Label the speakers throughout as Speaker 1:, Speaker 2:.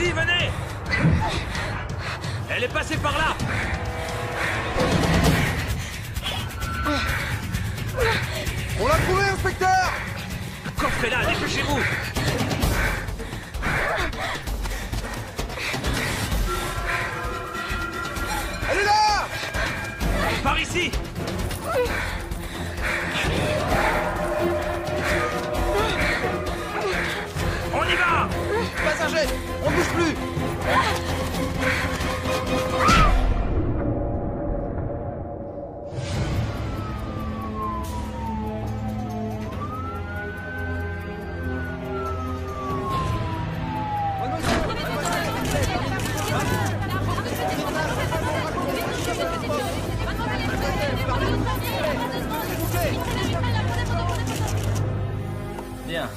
Speaker 1: Allez-y, venez! Elle est passée par là!
Speaker 2: On l'a trouvé, inspecteur!
Speaker 1: Le coffre est là, dépêchez-vous!
Speaker 2: Elle est là!
Speaker 1: Par ici! On y va!
Speaker 2: Passager, on ne bouge plus!
Speaker 1: Bien.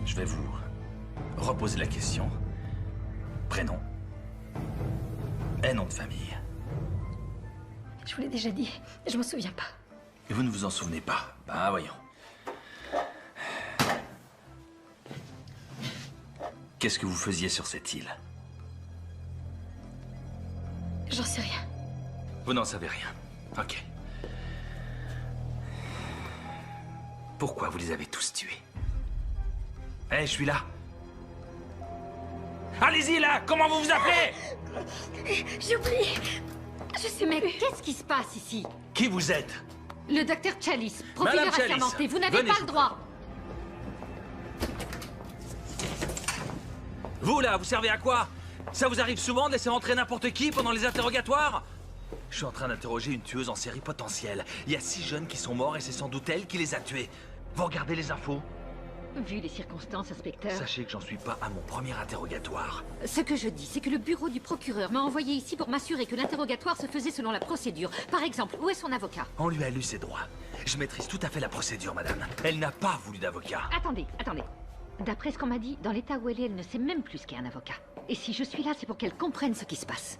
Speaker 1: Je vais vous reposer la question. Prénom. Et nom de famille.
Speaker 3: Je vous l'ai déjà dit, je m'en souviens pas.
Speaker 1: Et vous ne vous en souvenez pas? Bah voyons. Qu'est-ce que vous faisiez sur cette île?
Speaker 3: J'en sais rien.
Speaker 1: Vous n'en savez rien. Ok. Pourquoi vous les avez tous tués? Eh, je suis là. Allez-y, là! Comment vous vous appelez?
Speaker 3: J'ai oublié. Je sais même plus.
Speaker 4: Qu'est-ce qui se passe ici?
Speaker 1: Qui vous êtes?
Speaker 4: Le docteur Chalice, procureur
Speaker 1: Madame Chalice,
Speaker 4: assermenté, vous n'avez
Speaker 1: venez,
Speaker 4: pas
Speaker 1: je
Speaker 4: le
Speaker 1: vous
Speaker 4: droit.
Speaker 1: Vous, là, vous servez à quoi? Ça vous arrive souvent de laisser entrer n'importe qui pendant les interrogatoires? Je suis en train d'interroger une tueuse en série potentielle. Il y a 6 jeunes qui sont morts et c'est sans doute elle qui les a tués. Vous regardez les infos?
Speaker 4: Vu les circonstances, inspecteur,
Speaker 1: Sachez que j'en suis pas à mon premier interrogatoire.
Speaker 4: ce que je dis, c'est que le bureau du procureur m'a envoyé ici pour m'assurer que l'interrogatoire se faisait selon la procédure. Par exemple, où est son avocat?
Speaker 1: On lui a lu ses droits. Je maîtrise tout à fait la procédure, madame. Elle n'a pas voulu d'avocat.
Speaker 4: Attendez. D'après ce qu'on m'a dit, dans l'état où elle ne sait même plus ce qu'est un avocat. Et si je suis là, c'est pour qu'elle comprenne ce qui se passe.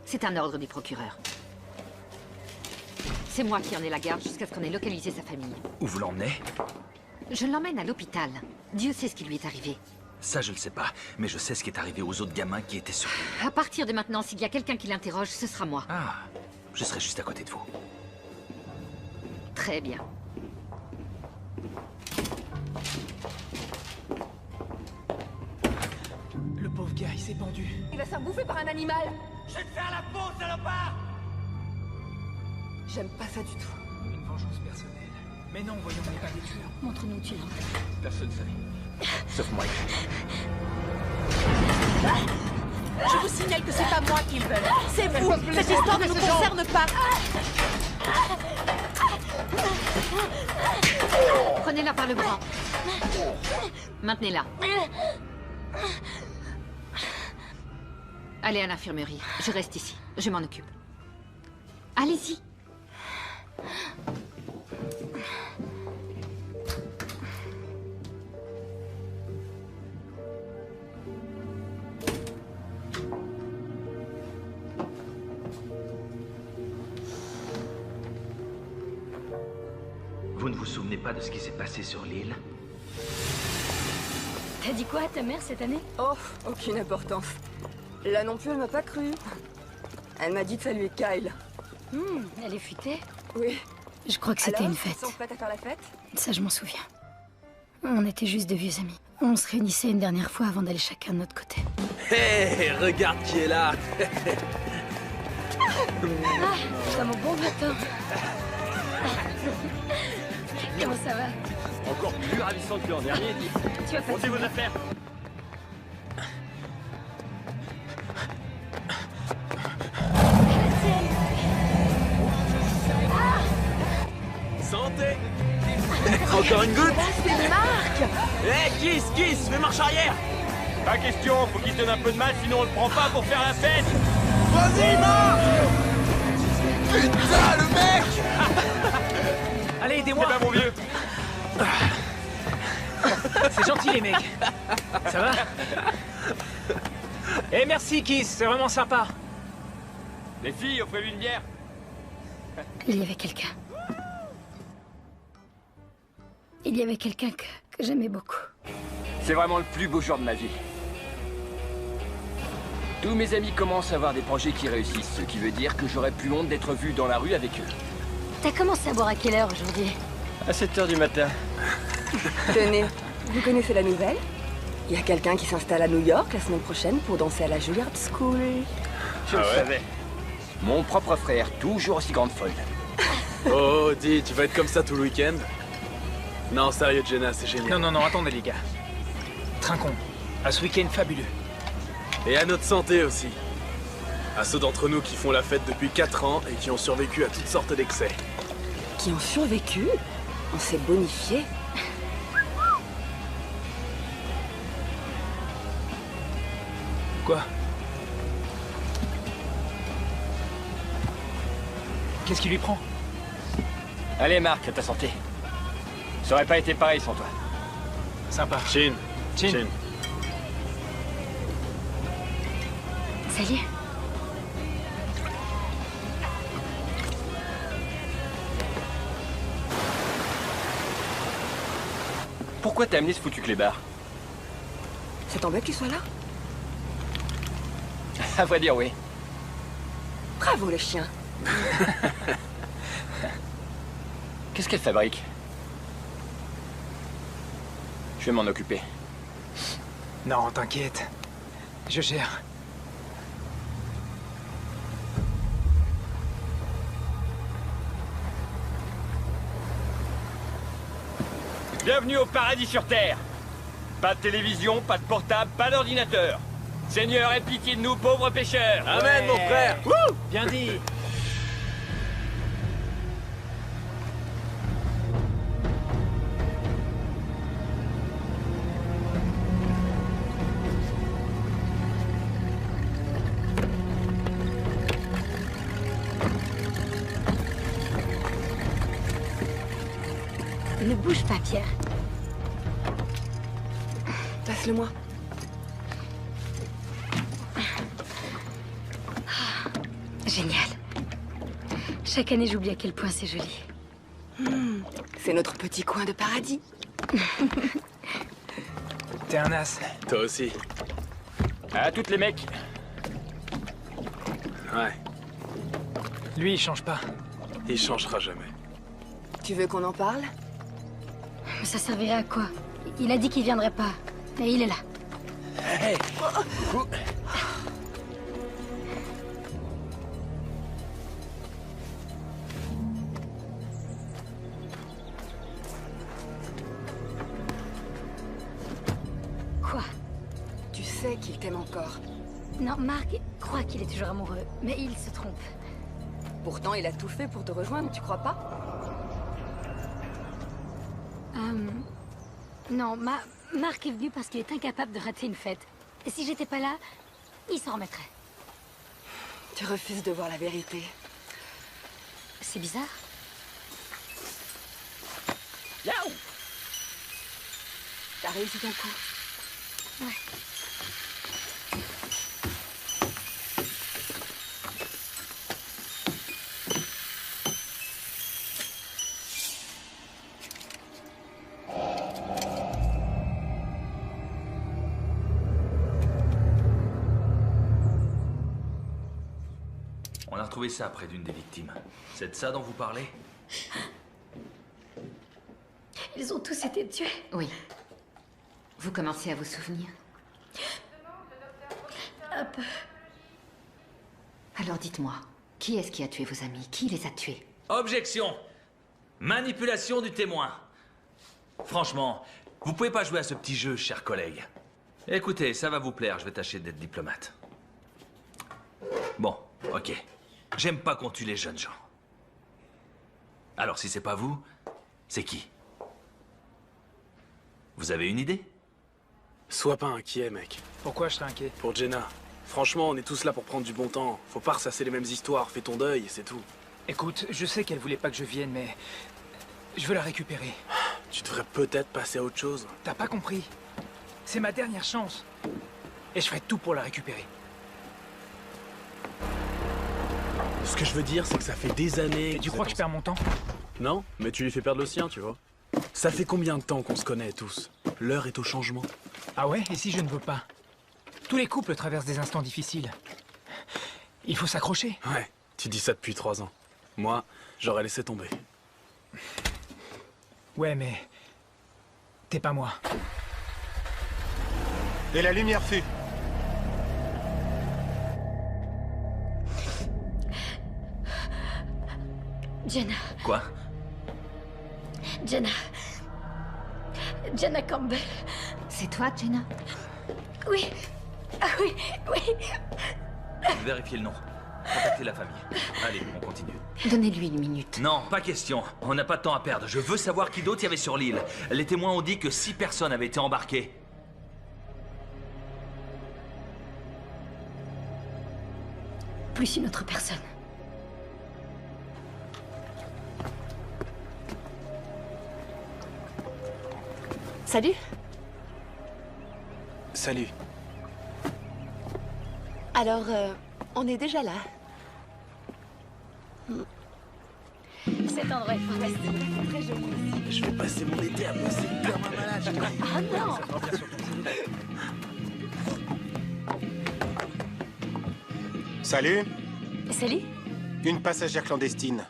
Speaker 4: C'est un ordre du procureur. C'est moi qui en ai la garde jusqu'à ce qu'on ait localisé sa famille.
Speaker 1: Où vous l'emmenez?
Speaker 4: Je l'emmène à l'hôpital. Dieu sait ce qui lui est arrivé.
Speaker 1: Ça, je le sais pas. Mais je sais ce qui est arrivé aux autres gamins qui étaient sur l'île.
Speaker 4: À partir de maintenant, s'il y a quelqu'un qui l'interroge, ce sera moi.
Speaker 1: Ah, je serai juste à côté de vous.
Speaker 4: Très bien.
Speaker 2: Le pauvre gars, il s'est pendu.
Speaker 5: Il va se faire bouffer par un animal.
Speaker 1: Je vais te faire la peau, salopard!
Speaker 5: J'aime pas ça du tout.
Speaker 2: Une vengeance personnelle. Mais non, voyons, on n'est pas des tueurs.
Speaker 3: Montre-nous où tu l'as.
Speaker 2: Personne savait. Sauf moi.
Speaker 5: Je vous signale que c'est pas moi qu'ils veulent. C'est vous. Cette histoire ne nous concerne pas.
Speaker 4: Prenez-la par le bras. Maintenez-la. Allez à l'infirmerie. Je reste ici. Je m'en occupe. Allez-y.
Speaker 1: Vous ne vous souvenez pas de ce qui s'est passé sur l'île?
Speaker 3: T'as dit quoi à ta mère cette année?
Speaker 5: Oh, aucune importance. Là non plus, elle m'a pas cru. Elle m'a dit de saluer Kyle.
Speaker 3: Elle est futée?
Speaker 5: Oui.
Speaker 3: Je crois que c'était
Speaker 5: Alors,
Speaker 3: une fête.
Speaker 5: ils sont prêts à faire la fête?
Speaker 3: Ça, je m'en souviens. On était juste de vieux amis. On se réunissait une dernière fois avant d'aller chacun de notre côté.
Speaker 1: Hé, regarde qui est là!
Speaker 3: T'as mon bon matin. Comment ça va?
Speaker 6: Encore plus ravissant que l'an dernier, dit.
Speaker 3: Tu vas pas...
Speaker 6: Montez vos affaires. Santé.
Speaker 1: Encore une goutte?
Speaker 5: C'est Marc!
Speaker 1: Hé, Kiss, fais marche arrière!
Speaker 6: Pas question, faut qu'il se donne un peu de mal, sinon on le prend pas pour faire la fête.
Speaker 2: Vas-y, Marc! Putain, le mec!
Speaker 1: Allez,
Speaker 6: C'est
Speaker 1: aidez-moi!
Speaker 6: pas mon vieux.
Speaker 7: C'est gentil les mecs. Ça va? Eh merci Kiss, c'est vraiment sympa.
Speaker 6: Les filles, offrez-lui une bière.
Speaker 3: Il y avait quelqu'un. Il y avait quelqu'un que j'aimais beaucoup.
Speaker 6: C'est vraiment le plus beau jour de ma vie.
Speaker 8: Tous mes amis commencent à avoir des projets qui réussissent, ce qui veut dire que j'aurais plus honte d'être vu dans la rue avec eux.
Speaker 3: T'as commencé à boire à quelle heure aujourd'hui?
Speaker 8: À 7h du matin.
Speaker 5: Tenez, vous connaissez la nouvelle? Il y a quelqu'un qui s'installe à New York la semaine prochaine pour danser à la Juilliard School.
Speaker 8: Je le savais. Mon propre frère, toujours aussi grande folle.
Speaker 9: Oh, dis, tu vas être comme ça tout le week-end? Non, sérieux, Jenna, c'est génial.
Speaker 7: Non, attendez les gars. Trinquons. À ce week-end fabuleux.
Speaker 9: Et à notre santé aussi. À ceux d'entre nous qui font la fête depuis 4 ans et qui ont survécu à toutes sortes d'excès.
Speaker 5: Qui ont survécu? On s'est bonifié.
Speaker 7: Quoi? Qu'est-ce qui lui prend?
Speaker 8: Allez, Marc, à ta santé. Ça aurait pas été pareil sans toi.
Speaker 7: Sympa.
Speaker 9: Chin.
Speaker 7: Chin.
Speaker 3: Salut.
Speaker 8: Pourquoi t'as amené ce foutu clébard?
Speaker 5: Ça t'embête qu'il soit là?
Speaker 8: À vrai dire, oui.
Speaker 5: Bravo le chien.
Speaker 8: Qu'est-ce qu'elle fabrique? Je vais m'en occuper.
Speaker 7: Non, t'inquiète. Je gère.
Speaker 6: Bienvenue au paradis sur Terre. Pas de télévision, pas de portable, pas d'ordinateur. Seigneur, aie pitié de nous, pauvres pêcheurs.
Speaker 9: Amen, mon frère.
Speaker 7: Bien dit.
Speaker 3: Ne bouge pas, Pierre.
Speaker 5: Passe-le-moi.
Speaker 3: Génial. Chaque année, j'oublie à quel point c'est joli.
Speaker 5: C'est notre petit coin de paradis.
Speaker 7: T'es un as.
Speaker 9: Toi aussi.
Speaker 8: À toutes les mecs.
Speaker 9: Ouais,
Speaker 7: Lui, il change pas.
Speaker 9: il changera jamais.
Speaker 5: Tu veux qu'on en parle?
Speaker 3: Mais ça servirait à quoi? Il a dit qu'il viendrait pas. Et il est là.
Speaker 8: Hey.
Speaker 3: Quoi?
Speaker 5: Tu sais qu'il t'aime encore.
Speaker 3: Non, Marc croit qu'il est toujours amoureux, mais il se trompe.
Speaker 5: Pourtant, il a tout fait pour te rejoindre, tu crois pas?
Speaker 3: Non, Marc est venu parce qu'il est incapable de rater une fête. Et si j'étais pas là, il s'en remettrait.
Speaker 5: Tu refuses de voir la vérité.
Speaker 3: C'est bizarre.
Speaker 8: Yaou.
Speaker 5: T'as réussi ton coup.
Speaker 3: Ouais.
Speaker 1: On a retrouvé ça près d'une des victimes. C'est de ça dont vous parlez?
Speaker 3: Ils ont tous été tués.
Speaker 4: Oui. Vous commencez à vous souvenir?
Speaker 3: Un peu.
Speaker 4: Alors dites-moi, qui est-ce qui a tué vos amis? Qui les a tués?
Speaker 1: Objection! Manipulation du témoin. Franchement, vous pouvez pas jouer à ce petit jeu, chers collègues. Écoutez, ça va vous plaire, je vais tâcher d'être diplomate. Bon, ok. J'aime pas qu'on tue les jeunes gens. Alors si c'est pas vous, c'est qui? Vous avez une idée?
Speaker 9: Sois pas inquiet, mec.
Speaker 7: Pourquoi je serais inquiet?
Speaker 9: Pour Jenna. Franchement, on est tous là pour prendre du bon temps. Faut pas ressasser les mêmes histoires. Fais ton deuil et c'est tout.
Speaker 7: Écoute, je sais qu'elle voulait pas que je vienne, mais... je veux la récupérer.
Speaker 9: Tu devrais peut-être passer à autre chose.
Speaker 7: T'as pas compris? C'est ma dernière chance. Et je ferai tout pour la récupérer.
Speaker 9: Ce que je veux dire, c'est que ça fait des années...
Speaker 7: Et tu crois que je perds mon temps?
Speaker 9: Non, mais tu lui fais perdre le sien, tu vois. Ça fait combien de temps qu'on se connaît tous? L'heure est au changement.
Speaker 7: Ah ouais? Et si je ne veux pas? Tous les couples traversent des instants difficiles. Il faut s'accrocher.
Speaker 9: Ouais, tu dis ça depuis 3 ans. Moi, j'aurais laissé tomber.
Speaker 7: Ouais, mais... T'es pas moi.
Speaker 10: Et la lumière fut.
Speaker 3: Jenna.
Speaker 1: Quoi?
Speaker 3: Jenna. Jenna Campbell.
Speaker 4: C'est toi, Jenna?
Speaker 3: Oui. Ah oui, oui.
Speaker 1: Vérifiez le nom. Contactez la famille. Allez, on continue.
Speaker 4: Donnez-lui une minute.
Speaker 1: Non, pas question. On n'a pas de temps à perdre. Je veux savoir qui d'autre il y avait sur l'île. Les témoins ont dit que 6 personnes avaient été embarquées.
Speaker 3: Plus une autre personne.
Speaker 5: Salut.
Speaker 10: Salut.
Speaker 5: Alors, on est déjà là.
Speaker 3: Cet endroit est fantastique. Très joli.
Speaker 9: Je vais passer mon été à bosser comme un malade.
Speaker 3: Ah non.
Speaker 10: Salut.
Speaker 3: Salut.
Speaker 10: Une passagère clandestine,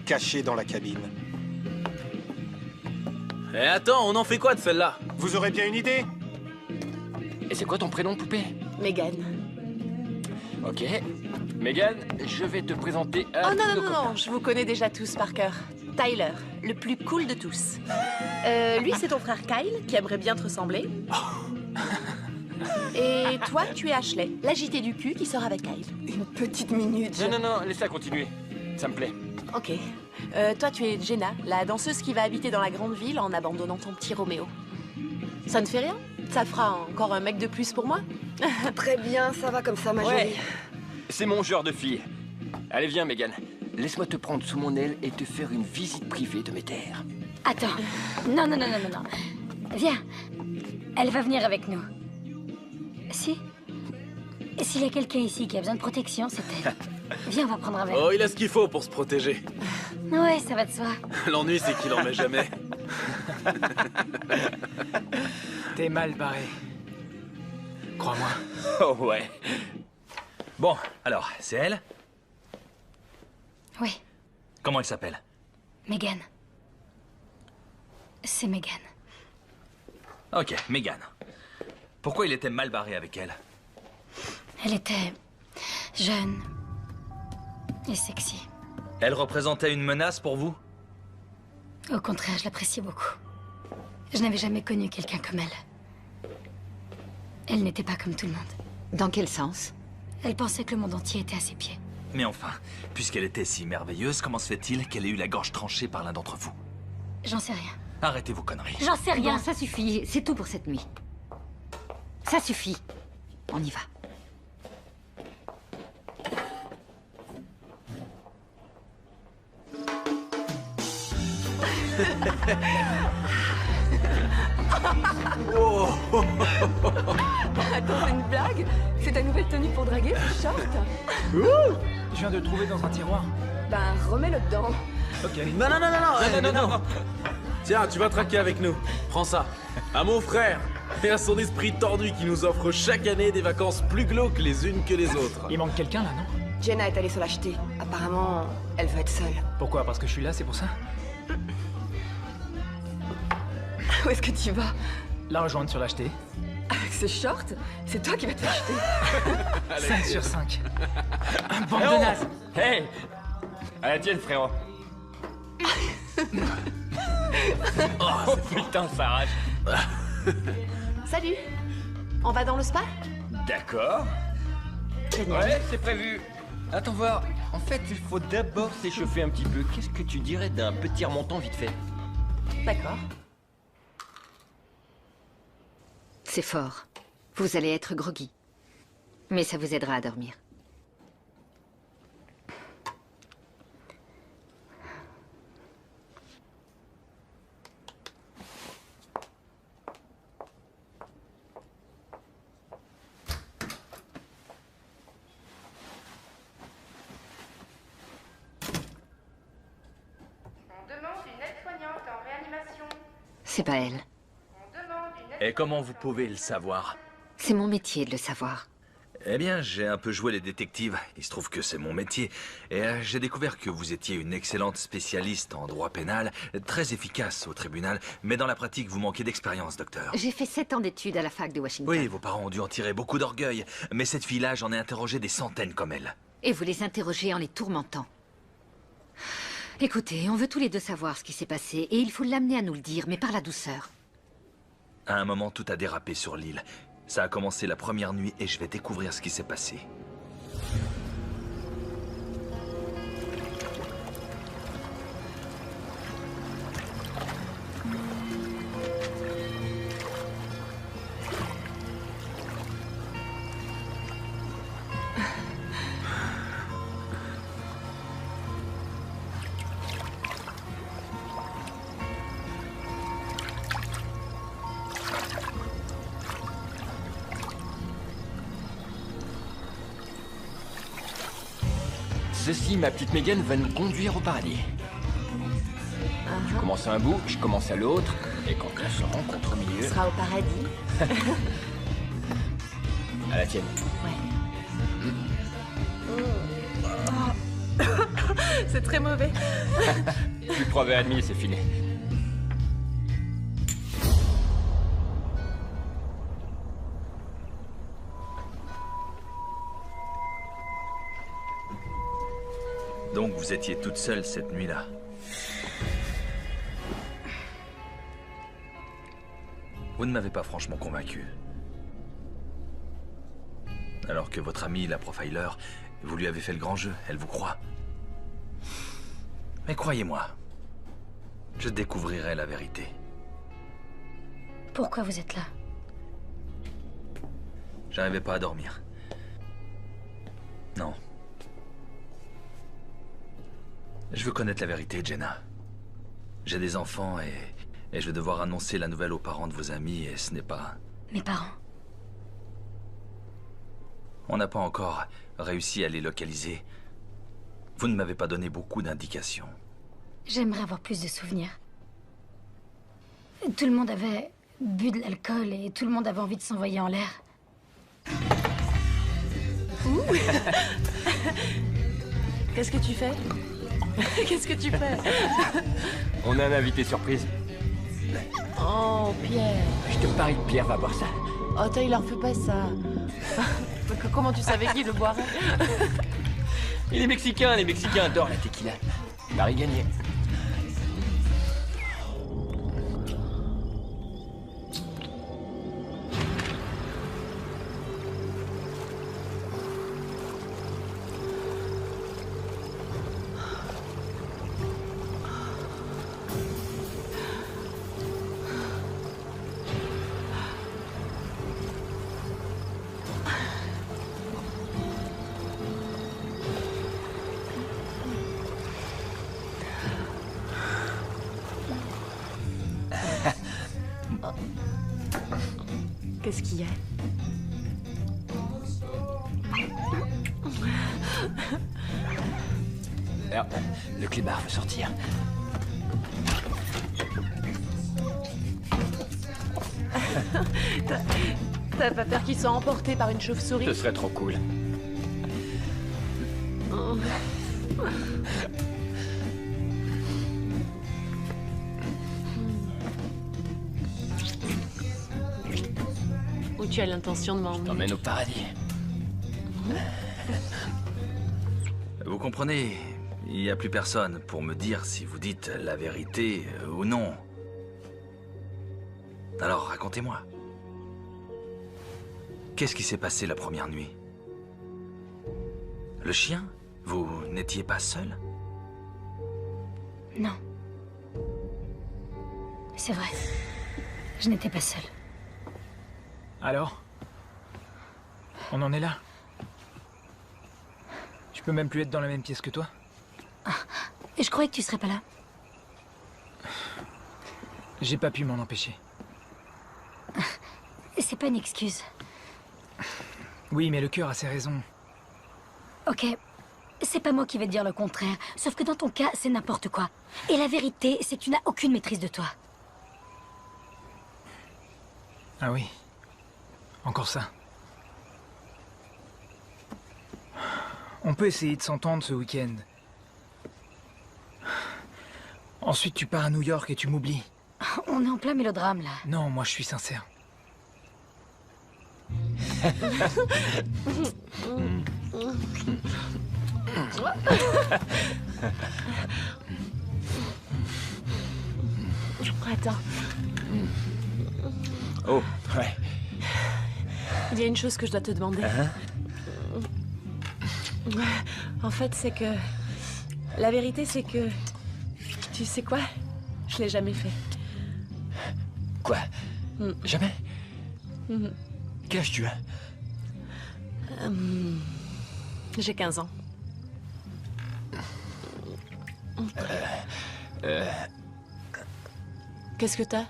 Speaker 10: cachée dans la cabine.
Speaker 9: Eh attends, on en fait quoi de celle-là?
Speaker 10: Vous aurez bien une idée?
Speaker 8: Et c'est quoi ton prénom, poupée?
Speaker 5: Megan.
Speaker 8: Ok. Megan, je vais te présenter à
Speaker 5: Oh non,
Speaker 8: nos
Speaker 5: non, non,
Speaker 8: copains.
Speaker 5: non, je vous connais déjà tous par cœur. Tyler, le plus cool de tous. Lui, c'est ton frère Kyle, qui aimerait bien te ressembler. Et toi, tu es Ashley, l'agité du cul qui sort avec Kyle. Une petite minute.
Speaker 8: Non, non, non, laisse-la continuer. Ça me plaît.
Speaker 5: Ok. Toi, tu es Jenna, la danseuse qui va habiter dans la grande ville en abandonnant ton petit Roméo. Ça ne fait rien? Ça fera encore un mec de plus pour moi?
Speaker 11: Très bien, ça va comme ça, ma jolie.
Speaker 8: C'est mon genre de fille. Allez, viens, Megan. Laisse-moi te prendre sous mon aile et te faire une visite privée de mes terres.
Speaker 3: Attends. Non, non, non, non, non, non. Viens. Elle va venir avec nous. Si? S'il y a quelqu'un ici qui a besoin de protection, c'est elle. Viens, on va prendre un verre.
Speaker 9: Oh, il a ce qu'il faut pour se protéger.
Speaker 3: Ouais, ça va de soi.
Speaker 9: L'ennui, c'est qu'il en met jamais.
Speaker 7: T'es mal barré. Crois-moi.
Speaker 8: Oh ouais.
Speaker 1: Bon, alors, c'est elle?
Speaker 3: Oui,
Speaker 1: Comment elle s'appelle?
Speaker 3: Megan. C'est Megan.
Speaker 1: Ok, Megan. Pourquoi il était mal barré avec elle?
Speaker 3: Elle était jeune et sexy.
Speaker 1: Elle représentait une menace pour vous?
Speaker 3: Au contraire, je l'appréciais beaucoup. Je n'avais jamais connu quelqu'un comme elle. Elle n'était pas comme tout le monde.
Speaker 4: Dans quel sens?
Speaker 3: Elle pensait que le monde entier était à ses pieds.
Speaker 1: Mais enfin, puisqu'elle était si merveilleuse, comment se fait-il qu'elle ait eu la gorge tranchée par l'un d'entre vous?
Speaker 3: J'en sais rien.
Speaker 1: Arrêtez vos conneries.
Speaker 3: J'en sais rien.
Speaker 4: Bon, ça suffit. C'est tout pour cette nuit. Ça suffit. On y va.
Speaker 5: Attends, c'est une blague? C'est ta nouvelle tenue pour draguer, ce short?
Speaker 7: Je viens de le trouver dans un tiroir.
Speaker 5: Ben, remets-le dedans.
Speaker 7: Ok.
Speaker 9: Non, non, non, non, non, non, non. Tiens, tu vas traquer avec nous. Prends ça. À mon frère et à son esprit tordu qui nous offre chaque année des vacances plus glauques les unes que les autres.
Speaker 7: Il manque quelqu'un là, non?
Speaker 11: Jenna est allée se l'acheter. Apparemment, elle veut être seule.
Speaker 7: Pourquoi? Parce que je suis là, c'est pour ça?
Speaker 11: Où est-ce que tu vas?
Speaker 7: La rejoindre sur l'acheter.
Speaker 11: Avec ce short? C'est toi qui vas te l'acheter.
Speaker 7: 5 sur 5. Un bande
Speaker 8: Eh
Speaker 7: de
Speaker 8: oh
Speaker 7: nazes.
Speaker 8: Hey! À la tienne, frérot. Oh putain, ça arrache.
Speaker 5: Salut. On va dans le spa?
Speaker 8: D'accord.
Speaker 5: Génial.
Speaker 8: Ouais, c'est prévu. Attends voir. En fait, il faut d'abord s'échauffer un petit peu. Qu'est-ce que tu dirais d'un petit remontant vite fait?
Speaker 5: D'accord.
Speaker 4: C'est fort. Vous allez être groggy. Mais ça vous aidera à dormir.
Speaker 12: On demande une aide-soignante en réanimation.
Speaker 4: C'est pas elle.
Speaker 12: On demande une aide...
Speaker 1: Et comment vous pouvez le savoir?
Speaker 4: C'est mon métier de le savoir.
Speaker 1: Eh bien, j'ai un peu joué les détectives. Il se trouve que c'est mon métier. Et j'ai découvert que vous étiez une excellente spécialiste en droit pénal, très efficace au tribunal, mais dans la pratique, vous manquez d'expérience, docteur.
Speaker 4: J'ai fait 7 ans d'études à la fac de Washington.
Speaker 1: Oui, vos parents ont dû en tirer beaucoup d'orgueil. Mais cette fille-là, j'en ai interrogé des centaines comme elle.
Speaker 4: Et vous les interrogez en les tourmentant. Écoutez, on veut tous les deux savoir ce qui s'est passé, et il faut l'amener à nous le dire, mais par la douceur.
Speaker 1: À un moment, tout a dérapé sur l'île. Ça a commencé la première nuit et je vais découvrir ce qui s'est passé.
Speaker 8: Ceci, ma petite Megan, va nous conduire au paradis. Je commence à un bout, je commence à l'autre, et quand on se rencontre au milieu...
Speaker 5: Ce sera au paradis.
Speaker 8: À la tienne.
Speaker 5: C'est très mauvais.
Speaker 8: Plus de 3 verres et demi, c'est fini.
Speaker 1: Donc vous étiez toute seule cette nuit-là. Vous ne m'avez pas franchement convaincu. Alors que votre amie, la profiler, vous lui avez fait le grand jeu, elle vous croit. Mais croyez-moi, je découvrirai la vérité.
Speaker 3: Pourquoi vous êtes là?
Speaker 1: J'arrivais pas à dormir. Non. Je veux connaître la vérité, Jenna. J'ai des enfants et je vais devoir annoncer la nouvelle aux parents de vos amis et ce n'est pas...
Speaker 3: Mes parents?
Speaker 1: On n'a pas encore réussi à les localiser. Vous ne m'avez pas donné beaucoup d'indications.
Speaker 3: J'aimerais avoir plus de souvenirs. Tout le monde avait bu de l'alcool et tout le monde avait envie de s'envoyer en l'air.
Speaker 5: Ouh. Qu'est-ce que tu fais? Qu'est-ce que tu fais?
Speaker 8: On a un invité surprise.
Speaker 5: Oh, Pierre.
Speaker 8: Je te parie que Pierre va boire ça.
Speaker 5: Oh, Taylor, fais pas ça. Comment tu savais qu'il le boirait?
Speaker 8: Et les Mexicains adorent la tequila. Paris gagné.
Speaker 5: Qu'est-ce qu'il y a?
Speaker 8: Alors, le clébard veut sortir.
Speaker 5: T'as pas peur qu'il soit emporté par une chauve-souris?
Speaker 8: Ce serait trop cool.
Speaker 5: Oh. Où tu as l'intention de m'emmener?
Speaker 8: T'emmène au paradis.
Speaker 1: Vous comprenez, il n'y a plus personne pour me dire si vous dites la vérité ou non. Alors racontez-moi. Qu'est-ce qui s'est passé la première nuit? Le chien? Vous n'étiez pas seul?
Speaker 3: Non. C'est vrai. Je n'étais pas seule.
Speaker 7: Alors? On en est là? Je peux même plus être dans la même pièce que toi?
Speaker 3: Et je croyais que tu serais pas là.
Speaker 7: J'ai pas pu m'en empêcher.
Speaker 3: C'est pas une excuse.
Speaker 7: Oui, mais le cœur a ses raisons.
Speaker 3: Ok. C'est pas moi qui vais te dire le contraire. Sauf que dans ton cas, c'est n'importe quoi. Et la vérité, c'est que tu n'as aucune maîtrise de toi.
Speaker 7: Ah oui. Encore ça. On peut essayer de s'entendre ce week-end. Ensuite, tu pars à New York et tu m'oublies.
Speaker 3: On est en plein mélodrame, là.
Speaker 7: Non, moi je suis sincère.
Speaker 5: Attends.
Speaker 8: Oh, ouais.
Speaker 5: Il y a une chose que je dois te demander. En fait, c'est que... La vérité, c'est que... Tu sais quoi? Je l'ai jamais fait.
Speaker 8: Quoi? Jamais? Quel âge tu as?
Speaker 5: J'ai 15 ans. Qu'est-ce que t'as?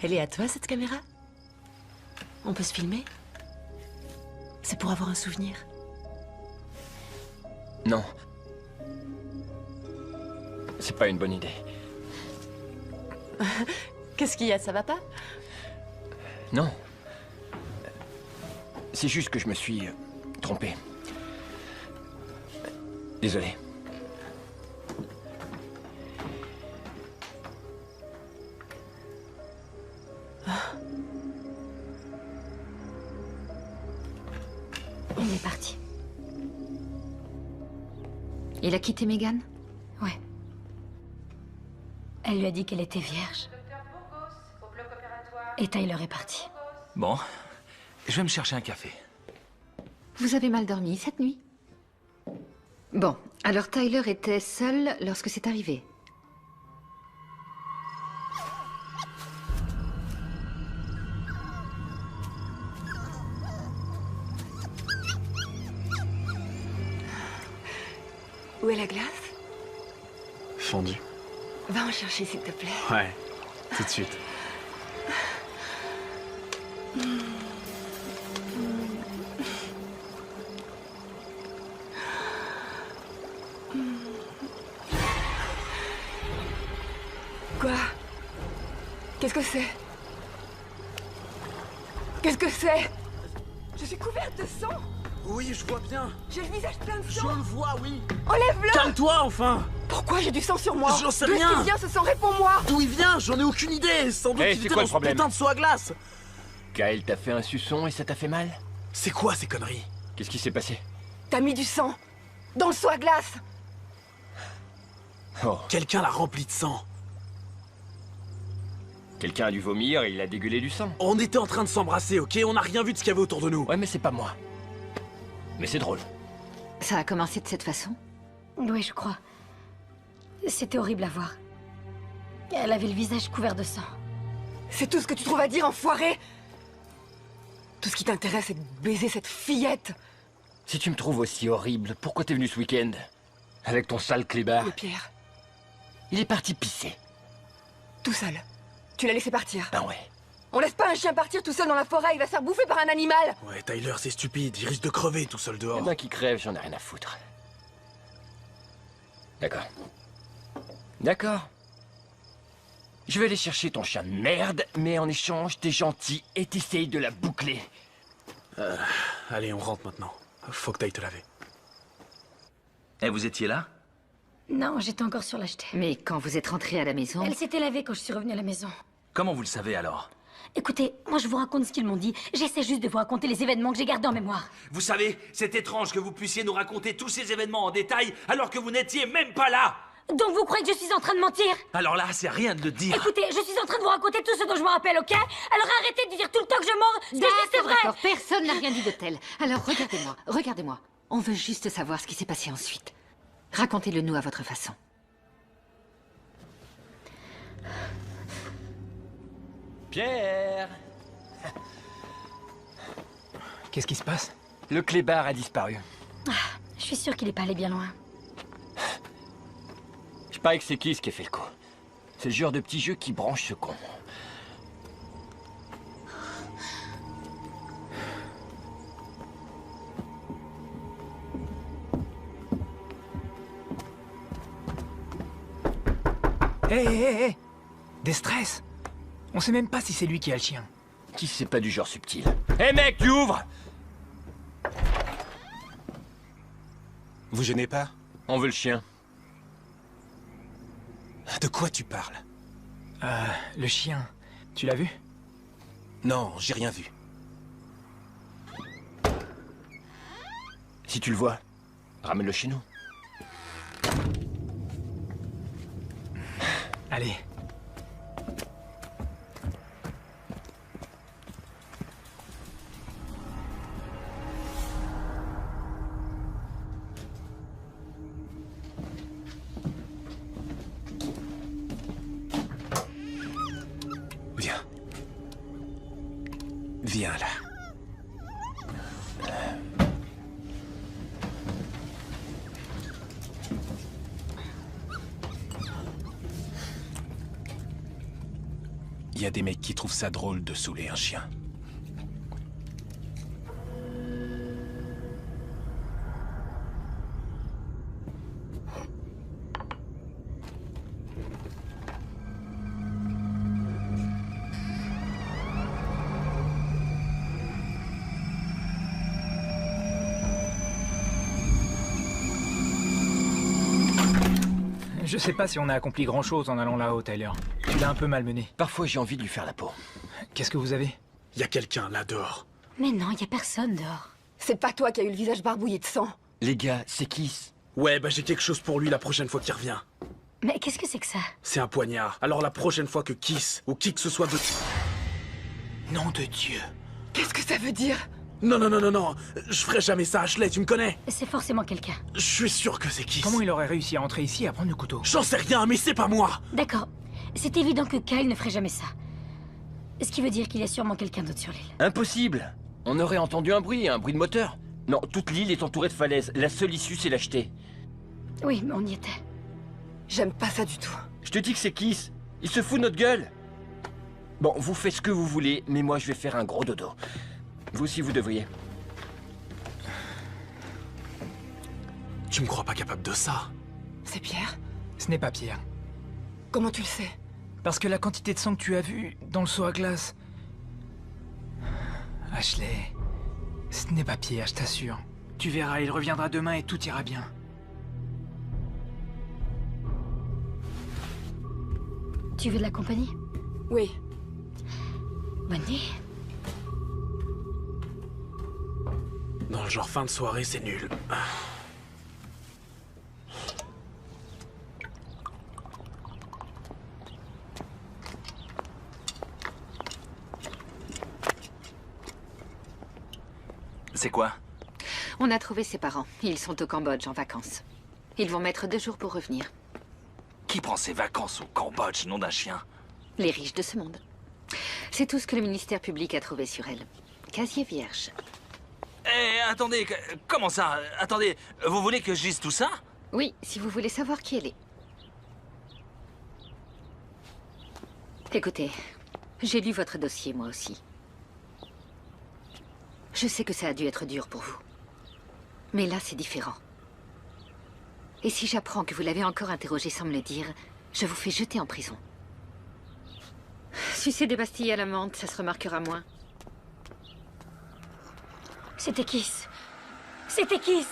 Speaker 5: Elle est à toi, cette caméra? On peut se filmer? C'est pour avoir un souvenir.
Speaker 8: Non. C'est pas une bonne idée.
Speaker 5: Qu'est-ce qu'il y a? Ça va pas?
Speaker 8: Non. C'est juste que je me suis trompé. Désolé.
Speaker 3: Il est parti.
Speaker 4: Il a quitté Megan?
Speaker 3: Ouais. Elle lui a dit qu'elle était vierge. Et Tyler est parti.
Speaker 1: Bon, je vais me chercher un café.
Speaker 4: Vous avez mal dormi cette nuit? Bon, alors Tyler était seul lorsque c'est arrivé.
Speaker 11: Où est la glace?
Speaker 9: Fondue.
Speaker 11: Va en chercher, s'il te plaît.
Speaker 9: Ouais, tout de suite.
Speaker 11: Quoi? Qu'est-ce que c'est? Qu'est-ce que c'est? Je suis couverte de sang!
Speaker 9: Oui, je vois bien.
Speaker 11: J'ai le visage plein de
Speaker 9: Je
Speaker 11: sang!
Speaker 9: le vois, oui.
Speaker 11: Enlève-le!
Speaker 9: Calme-toi, enfin.
Speaker 11: Pourquoi j'ai du sang sur moi?
Speaker 9: J'en sais
Speaker 11: D'où
Speaker 9: rien.
Speaker 11: est-ce qu'il vient ce sang? Réponds-moi!
Speaker 9: D'où il vient? J'en ai aucune idée. Sans doute
Speaker 8: Hey,
Speaker 9: qu'il
Speaker 8: c'est
Speaker 9: était
Speaker 8: quoi
Speaker 9: dans
Speaker 8: le
Speaker 9: ce
Speaker 8: problème?
Speaker 9: putain de seau à glace.
Speaker 8: Kyle t'a fait un suçon et ça t'a fait mal?
Speaker 9: C'est quoi ces conneries?
Speaker 8: Qu'est-ce qui s'est passé?
Speaker 11: T'as mis du sang! Dans le seau à glace!
Speaker 8: Oh,
Speaker 9: Quelqu'un l'a rempli de sang.
Speaker 8: quelqu'un a dû vomir et il a dégueulé du sang.
Speaker 9: On était en train de s'embrasser, ok? On n'a rien vu de ce qu'il y avait autour de nous.
Speaker 8: Ouais, mais c'est pas moi. Mais c'est drôle.
Speaker 4: Ça a commencé de cette façon?
Speaker 3: Oui, je crois. C'était horrible à voir. Elle avait le visage couvert de sang.
Speaker 11: C'est tout ce que tu trouves à dire, enfoiré! Tout ce qui t'intéresse, c'est de baiser cette fillette!
Speaker 8: Si tu me trouves aussi horrible, pourquoi t'es venu ce week-end? Avec ton sale clébard.
Speaker 11: Le Pierre,
Speaker 8: Il est parti pisser.
Speaker 11: tout seul. Tu l'as laissé partir.
Speaker 8: Ben ouais.
Speaker 11: On laisse pas un chien partir tout seul dans la forêt, il va se faire bouffer par un animal!
Speaker 9: Ouais, Tyler, c'est stupide. Il risque de crever tout seul
Speaker 8: Eh
Speaker 9: dehors.
Speaker 8: ben qui crève, j'en ai rien à foutre. D'accord. D'accord. Je vais aller chercher ton chien de merde, mais en échange, t'es gentil et t'essayes de la boucler.
Speaker 9: Allez, on rentre maintenant. Faut que t'ailles te laver.
Speaker 1: Et vous étiez là?
Speaker 3: Non, j'étais encore sur la jetée.
Speaker 4: Mais quand vous êtes rentré à la maison...
Speaker 3: Elle s'était lavée quand je suis revenue à la maison.
Speaker 1: Comment vous le savez alors?
Speaker 3: Écoutez, moi je vous raconte ce qu'ils m'ont dit. J'essaie juste de vous raconter les événements que j'ai gardés en mémoire.
Speaker 1: Vous savez, c'est étrange que vous puissiez nous raconter tous ces événements en détail alors que vous n'étiez même pas là!
Speaker 3: Donc vous croyez que je suis en train de mentir?
Speaker 1: Alors là, c'est rien de le dire.
Speaker 3: Écoutez, je suis en train de vous raconter tout ce dont je me rappelle, ok? Alors arrêtez de dire tout le temps que je mens. Ce que je dis, c'est vrai.
Speaker 4: D'accord, personne n'a rien dit de tel. Alors regardez-moi, regardez-moi. On veut juste savoir ce qui s'est passé ensuite. Racontez-le nous à votre façon.
Speaker 8: Pierre!
Speaker 7: Qu'est-ce qui se passe?
Speaker 8: Le clébard a disparu.
Speaker 3: Je suis sûre qu'il est pas allé bien loin.
Speaker 8: Je parie que c'est qui ce qui a fait le coup. C'est le genre de petit jeu qui branche ce con.
Speaker 7: Hé, hé, hé! Des stress! On sait même pas si c'est lui qui a le chien.
Speaker 8: Qui c'est pas du genre subtil.
Speaker 6: Hé mec, tu ouvres!
Speaker 10: Vous gênez pas?
Speaker 6: On veut le chien.
Speaker 10: De quoi tu parles?
Speaker 7: Le chien. Tu l'as vu?
Speaker 10: Non, j'ai rien vu.
Speaker 8: Si tu le vois, ramène-le chez nous.
Speaker 7: Allez.
Speaker 10: Viens. Viens là. Il y a des mecs qui trouvent ça drôle de saouler un chien.
Speaker 7: Je sais pas si on a accompli grand-chose en allant là-haut, Tyler. Tu l'as un peu malmené.
Speaker 8: Parfois, j'ai envie de lui faire la peau.
Speaker 7: Qu'est-ce que vous avez?
Speaker 9: Il y a quelqu'un là dehors.
Speaker 3: Mais non, y a personne dehors.
Speaker 11: C'est pas toi qui as eu le visage barbouillé de sang.
Speaker 8: Les gars, c'est Kiss.
Speaker 9: Ouais, bah j'ai quelque chose pour lui la prochaine fois qu'il revient.
Speaker 3: Mais qu'est-ce que c'est que ça?
Speaker 9: C'est un poignard. Alors la prochaine fois que Kiss, ou qui que ce soit de...
Speaker 7: Nom de Dieu.
Speaker 11: Qu'est-ce que ça veut dire?
Speaker 9: Non, non, non, non, non. Je ferai jamais ça, Ashley, tu me connais?
Speaker 3: C'est forcément quelqu'un.
Speaker 9: Je suis sûr que c'est Kiss.
Speaker 7: Comment il aurait réussi à entrer ici et à prendre le couteau?
Speaker 9: J'en sais rien, mais c'est pas moi.
Speaker 3: D'accord. C'est évident que Kyle ne ferait jamais ça. Ce qui veut dire qu'il y a sûrement quelqu'un d'autre sur l'île.
Speaker 8: Impossible. On aurait entendu un bruit de moteur. Non, toute l'île est entourée de falaises. La seule issue, c'est l'acheter.
Speaker 3: Oui, mais on y était.
Speaker 11: J'aime pas ça du tout.
Speaker 8: Je te dis que c'est Kiss. Il se fout de notre gueule. Bon, vous faites ce que vous voulez, mais moi, je vais faire un gros dodo. Vous aussi, vous devriez.
Speaker 9: Tu me crois pas capable de ça?
Speaker 11: C'est Pierre?
Speaker 7: Ce n'est pas Pierre.
Speaker 11: Comment tu le sais?
Speaker 7: Parce que la quantité de sang que tu as vu dans le seau à glace... Ashley, ce n'est pas Pierre, je t'assure. Tu verras, il reviendra demain et tout ira bien.
Speaker 3: Tu veux de la compagnie?
Speaker 11: Oui.
Speaker 3: Bonne nuit.
Speaker 9: Dans le genre fin de soirée, c'est nul.
Speaker 1: C'est quoi?
Speaker 4: On a trouvé ses parents. Ils sont au Cambodge en vacances. Ils vont mettre 2 jours pour revenir.
Speaker 1: Qui prend ses vacances au Cambodge, nom d'un chien?
Speaker 4: Les riches de ce monde. C'est tout ce que le ministère public a trouvé sur elle. Casier vierge.
Speaker 1: Eh, attendez, comment ça? Attendez, vous voulez que je dise tout ça?
Speaker 4: Oui, si vous voulez savoir qui elle est. Écoutez, j'ai lu votre dossier, moi aussi. Je sais que ça a dû être dur pour vous. Mais là, c'est différent. Et si j'apprends que vous l'avez encore interrogé sans me le dire, je vous fais jeter en prison. Sucer des pastilles à la menthe, ça se remarquera moins.
Speaker 3: C'était Kiss. C'était Kiss.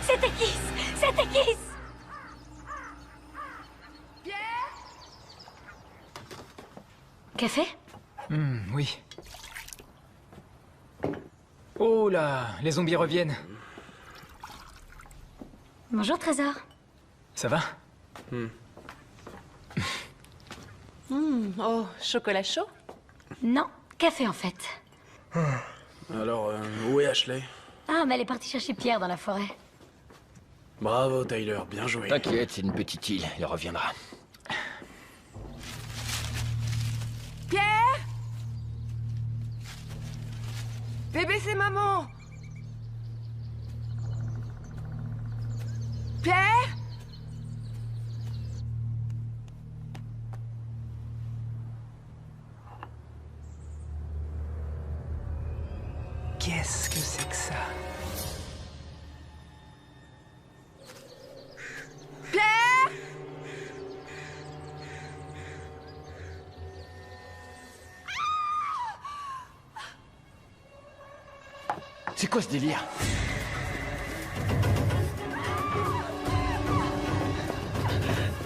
Speaker 3: C'était Kiss. C'était Kiss. Café?
Speaker 7: Oui. Oh là, les zombies reviennent.
Speaker 3: Bonjour, Trésor.
Speaker 7: Ça va?
Speaker 5: Oh, chocolat chaud?
Speaker 3: Non, café en fait.
Speaker 9: Alors, où est Ashley?
Speaker 3: Ah, mais elle est partie chercher Pierre dans la forêt.
Speaker 9: Bravo, Tyler, bien joué.
Speaker 8: T'inquiète, c'est une petite île, il reviendra.
Speaker 11: Pierre? Bébé, c'est maman! Pierre?
Speaker 7: Qu'est-ce que c'est que ça?
Speaker 11: Pierre?
Speaker 8: C'est quoi ce délire?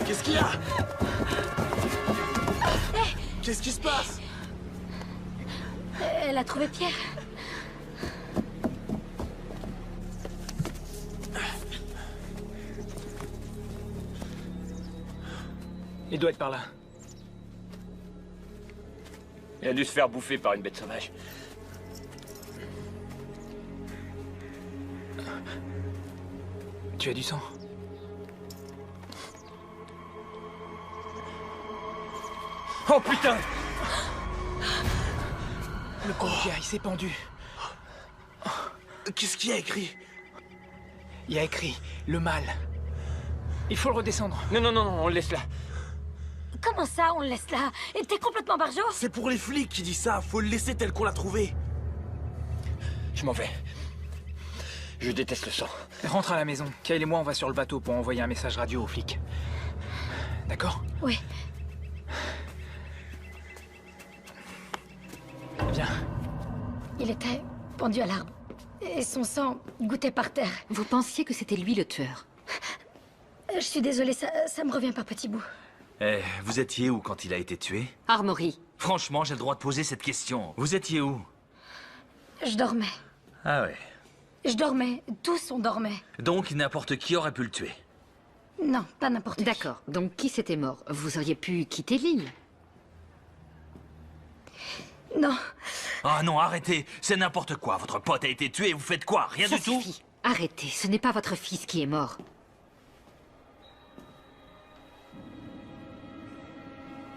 Speaker 9: Qu'est-ce qu'il y a? Qu'est-ce qui se passe?
Speaker 3: Elle a trouvé Pierre.
Speaker 7: Il doit être par là.
Speaker 6: Il a dû se faire bouffer par une bête sauvage.
Speaker 7: Tu as du sang?
Speaker 6: Oh putain!
Speaker 7: Le pauvre gars, il s'est pendu.
Speaker 9: Qu'est-ce qu'il y a écrit?
Speaker 7: Il y a écrit le mal. Il faut le redescendre.
Speaker 6: Non, non, non, non, on le laisse là.
Speaker 3: Comment ça, on le laisse là? Et t'es complètement barjot?
Speaker 9: C'est pour les flics qui dit ça. Faut le laisser tel qu'on l'a trouvé.
Speaker 6: Je m'en vais. Je déteste le sang.
Speaker 7: Rentre à la maison. Kyle et moi, on va sur le bateau pour envoyer un message radio aux flics. D'accord?
Speaker 3: Oui.
Speaker 7: Viens.
Speaker 3: Il était pendu à l'arbre. Et son sang gouttait par terre.
Speaker 4: Vous pensiez que c'était lui le tueur?
Speaker 3: Je suis désolée, ça me revient par petits bouts.
Speaker 1: Eh, vous étiez où quand il a été tué?
Speaker 4: Armory.
Speaker 1: Franchement, j'ai le droit de poser cette question. Vous étiez où?
Speaker 3: Je dormais.
Speaker 1: Ah ouais.
Speaker 3: Je dormais. Tous on dormait.
Speaker 1: Donc n'importe qui aurait pu le tuer.
Speaker 3: Non, pas n'importe qui.
Speaker 4: D'accord. Donc qui c'était mort? Vous auriez pu quitter l'île?
Speaker 3: Non.
Speaker 1: Ah non, arrêtez. C'est n'importe quoi. Votre pote a été tué et vous faites quoi? Rien
Speaker 4: Ça
Speaker 1: du tout?
Speaker 4: suffit. Arrêtez, ce n'est pas votre fils qui est mort.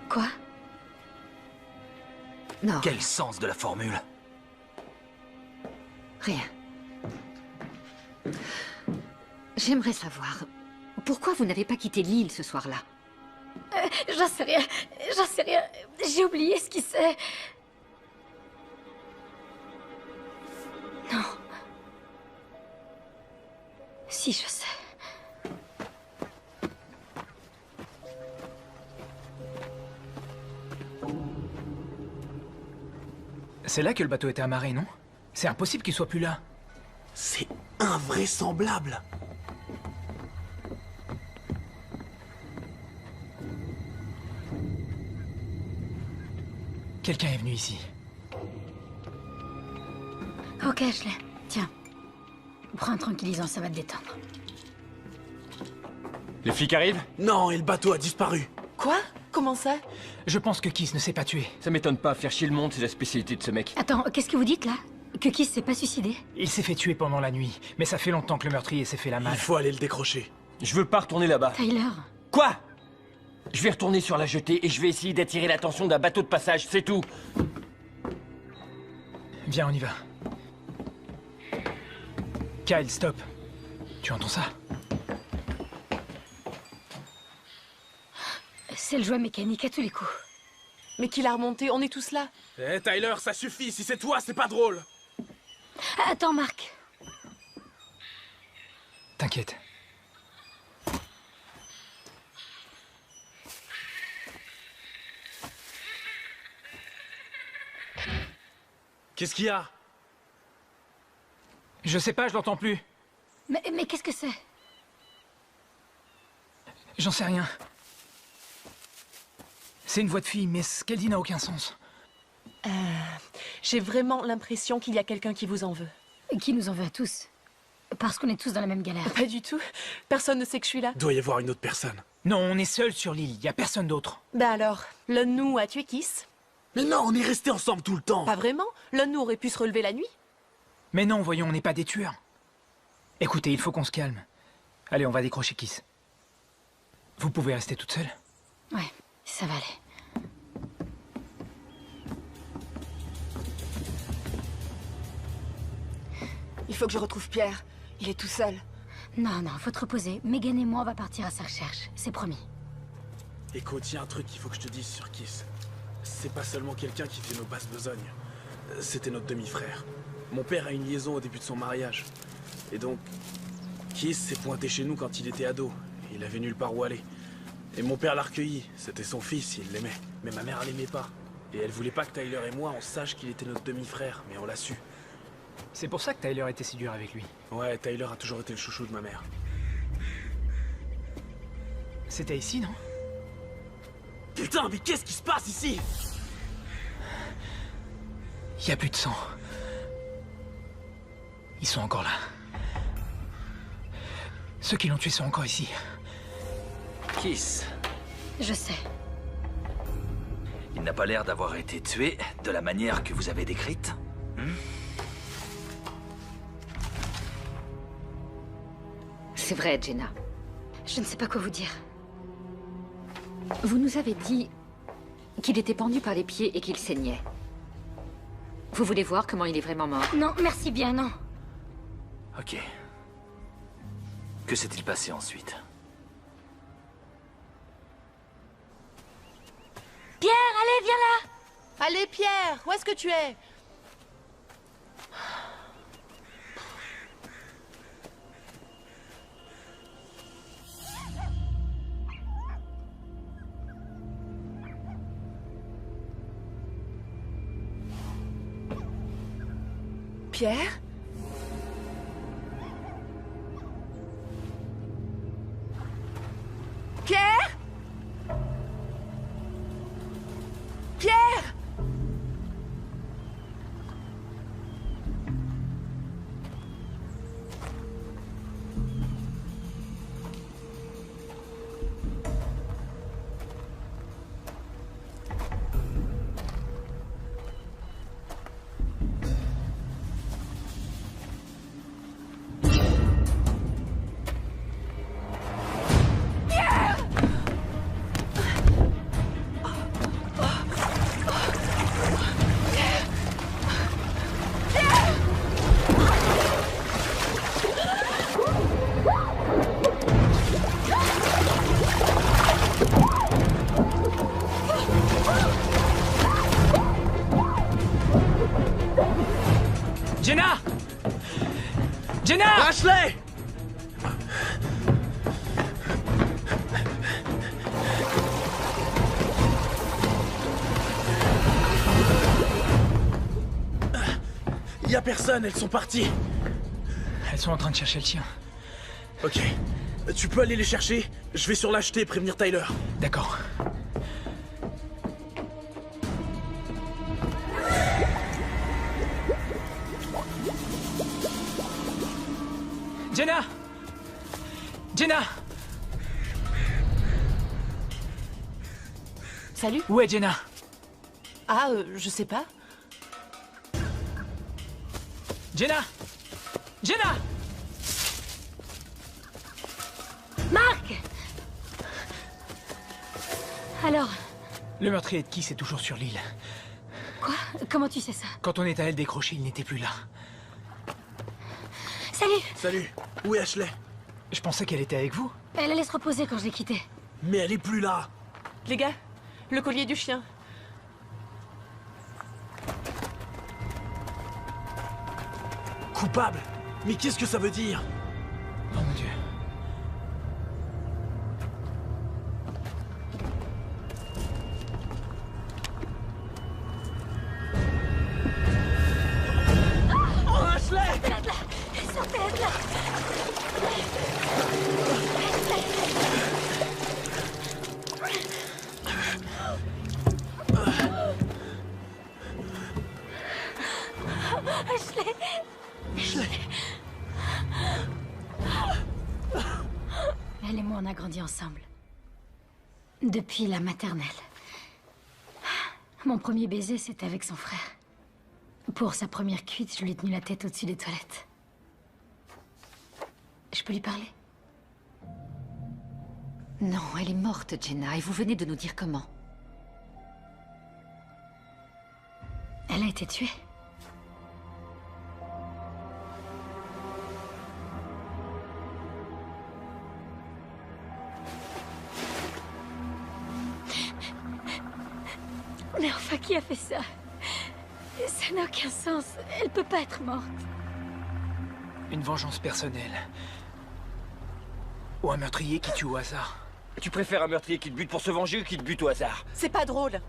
Speaker 3: Quoi?
Speaker 4: Non.
Speaker 1: Quel sens de la formule?
Speaker 4: Rien. J'aimerais savoir, pourquoi vous n'avez pas quitté l'île ce soir-là?
Speaker 3: J'en sais rien. J'en sais rien. J'ai oublié ce qui c'est. Non. Si, je sais.
Speaker 7: C'est là que le bateau était amarré, non? C'est impossible qu'il soit plus là.
Speaker 9: C'est invraisemblable.
Speaker 7: Quelqu'un est venu ici.
Speaker 3: Ok, Ashley. Tiens. Prends un tranquillisant, ça va te détendre.
Speaker 6: Les flics arrivent?
Speaker 9: Non, et le bateau a disparu.
Speaker 5: Quoi? Comment ça?
Speaker 7: Je pense que Kiss ne s'est pas tué.
Speaker 6: Ça m'étonne pas, faire chier le monde, c'est la spécialité de ce mec.
Speaker 3: Attends, qu'est-ce que vous dites là? Que Kiss s'est pas suicidé?
Speaker 7: Il s'est fait tuer pendant la nuit, mais ça fait longtemps que le meurtrier s'est fait la malle.
Speaker 9: Il faut aller le décrocher.
Speaker 6: Je veux pas retourner là-bas.
Speaker 3: Tyler.
Speaker 6: Quoi? Je vais retourner sur la jetée et je vais essayer d'attirer l'attention d'un bateau de passage, c'est tout.
Speaker 7: Viens, on y va. Kyle, stop. Tu entends ça?
Speaker 3: C'est le jouet mécanique à tous les coups.
Speaker 5: Mais qui l'a remonté? On est tous là.
Speaker 9: Eh, Tyler, ça suffit. Si c'est toi, c'est pas drôle.
Speaker 3: Attends, Marc.
Speaker 7: T'inquiète.
Speaker 9: Qu'est-ce qu'il y a?
Speaker 7: Je sais pas, je l'entends plus.
Speaker 3: Mais qu'est-ce que c'est?
Speaker 7: J'en sais rien. C'est une voix de fille, mais ce qu'elle dit n'a aucun sens.
Speaker 5: J'ai vraiment l'impression qu'il y a quelqu'un qui vous en veut.
Speaker 3: Qui nous en veut à tous. Parce qu'on est tous dans la même galère.
Speaker 5: Pas du tout. Personne ne sait que je suis là.
Speaker 9: Doit y avoir une autre personne.
Speaker 7: Non, on est seuls sur l'île, y a personne d'autre.
Speaker 5: Ben alors, l'un de nous a tué Kiss?
Speaker 9: Mais non, on est restés ensemble tout le temps.
Speaker 5: Pas vraiment. L'un de nous aurait pu se relever la nuit.
Speaker 7: Mais non, voyons, on n'est pas des tueurs. Écoutez, il faut qu'on se calme. Allez, on va décrocher Kiss. Vous pouvez rester toute seule?
Speaker 3: Ouais, ça va aller.
Speaker 11: Il faut que je retrouve Pierre. Il est tout seul.
Speaker 3: Non, faut te reposer. Megan et moi, on va partir à sa recherche. C'est promis.
Speaker 9: Écoute, il y a un truc qu'il faut que je te dise sur Kiss. C'est pas seulement quelqu'un qui fait nos basses besognes. C'était notre demi-frère. Mon père a une liaison au début de son mariage. Et donc, Kiss s'est pointé chez nous quand il était ado. Il avait nulle part où aller. Et mon père l'a recueilli. C'était son fils, il l'aimait. Mais ma mère l'aimait pas. Et elle voulait pas que Tyler et moi, on sache qu'il était notre demi-frère, mais on l'a su.
Speaker 7: C'est pour ça que Tyler était si dur avec lui.
Speaker 9: Ouais, Tyler a toujours été le chouchou de ma mère.
Speaker 7: C'était ici, non?
Speaker 9: Putain, mais qu'est-ce qui se passe ici?
Speaker 7: Y a plus de sang. Ils sont encore là. Ceux qui l'ont tué sont encore ici.
Speaker 1: Kiss.
Speaker 3: Je sais.
Speaker 1: Il n'a pas l'air d'avoir été tué de la manière que vous avez décrite.
Speaker 4: C'est vrai, Jenna.
Speaker 3: Je ne sais pas quoi vous dire.
Speaker 4: Vous nous avez dit qu'il était pendu par les pieds et qu'il saignait. Vous voulez voir comment il est vraiment mort?
Speaker 3: Non, merci bien, non.
Speaker 1: Ok. Que s'est-il passé ensuite?
Speaker 3: Pierre, allez, viens là!
Speaker 5: Allez, Pierre, où est-ce que tu es? Pierre? Pierre? Pierre?
Speaker 7: Jenna! Jenna!
Speaker 9: Ashley! Y a personne, elles sont parties.
Speaker 7: Elles sont en train de chercher le tien.
Speaker 9: Ok. Tu peux aller les chercher? Je vais sur l'acheter et prévenir Tyler.
Speaker 7: D'accord. Jenna! Jenna!
Speaker 5: Salut.
Speaker 7: Où est Jenna?
Speaker 5: Ah, je sais pas.
Speaker 7: Jenna! Jenna!
Speaker 3: Marc! Alors,
Speaker 7: Le meurtrier de Kiss est toujours sur l'île.
Speaker 3: quoi? Comment tu sais ça?
Speaker 7: Quand on est allé le décrocher, il n'était plus là.
Speaker 3: Salut!
Speaker 9: Salut. Où est Ashley?
Speaker 7: Je pensais qu'elle était avec vous.
Speaker 3: Elle allait se reposer quand je l'ai quittée.
Speaker 9: Mais elle est plus là.
Speaker 5: Les gars, le collier du chien.
Speaker 9: Coupable? Mais qu'est-ce que ça veut dire?
Speaker 7: Oh mon Dieu.
Speaker 9: Oh, Ashley!
Speaker 3: Sortez de là! Sortez de là! Ashley! Elle et moi, on a grandi ensemble. Depuis la maternelle. Mon premier baiser, c'était avec son frère. Pour sa première cuite, je lui ai tenu la tête au-dessus des toilettes. Je peux lui parler?
Speaker 4: Non, elle est morte, Jenna, et vous venez de nous dire comment.
Speaker 3: Elle a été tuée. Mais enfin, qui a fait ça? Ça n'a aucun sens. Elle peut pas être morte.
Speaker 7: Une vengeance personnelle. Ou un meurtrier qui tue au hasard.
Speaker 6: Tu préfères un meurtrier qui te bute pour se venger ou qui te bute au hasard?
Speaker 5: C'est pas drôle.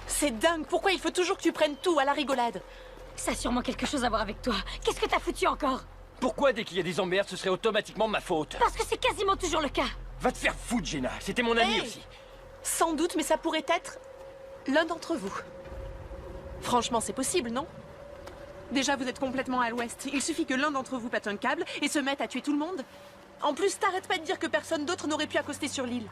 Speaker 5: C'est dingue. Pourquoi il faut toujours que tu prennes tout à la rigolade?
Speaker 3: Ça a sûrement quelque chose à voir avec toi. Qu'est-ce que t'as foutu encore?
Speaker 6: Pourquoi dès qu'il y a des emmerdes, ce serait automatiquement ma faute?
Speaker 3: Parce que c'est quasiment toujours le cas.
Speaker 6: Va te faire foutre, Jenna. C'était mon ami
Speaker 5: Hey,
Speaker 6: aussi.
Speaker 5: Sans doute, mais ça pourrait être l'un d'entre vous. Franchement, c'est possible, non?
Speaker 13: Déjà, vous êtes complètement à l'ouest. Il suffit que l'un d'entre vous pète un câble et se mette à tuer tout le monde.
Speaker 5: En plus, t'arrêtes pas de dire que personne d'autre n'aurait pu accoster sur l'île.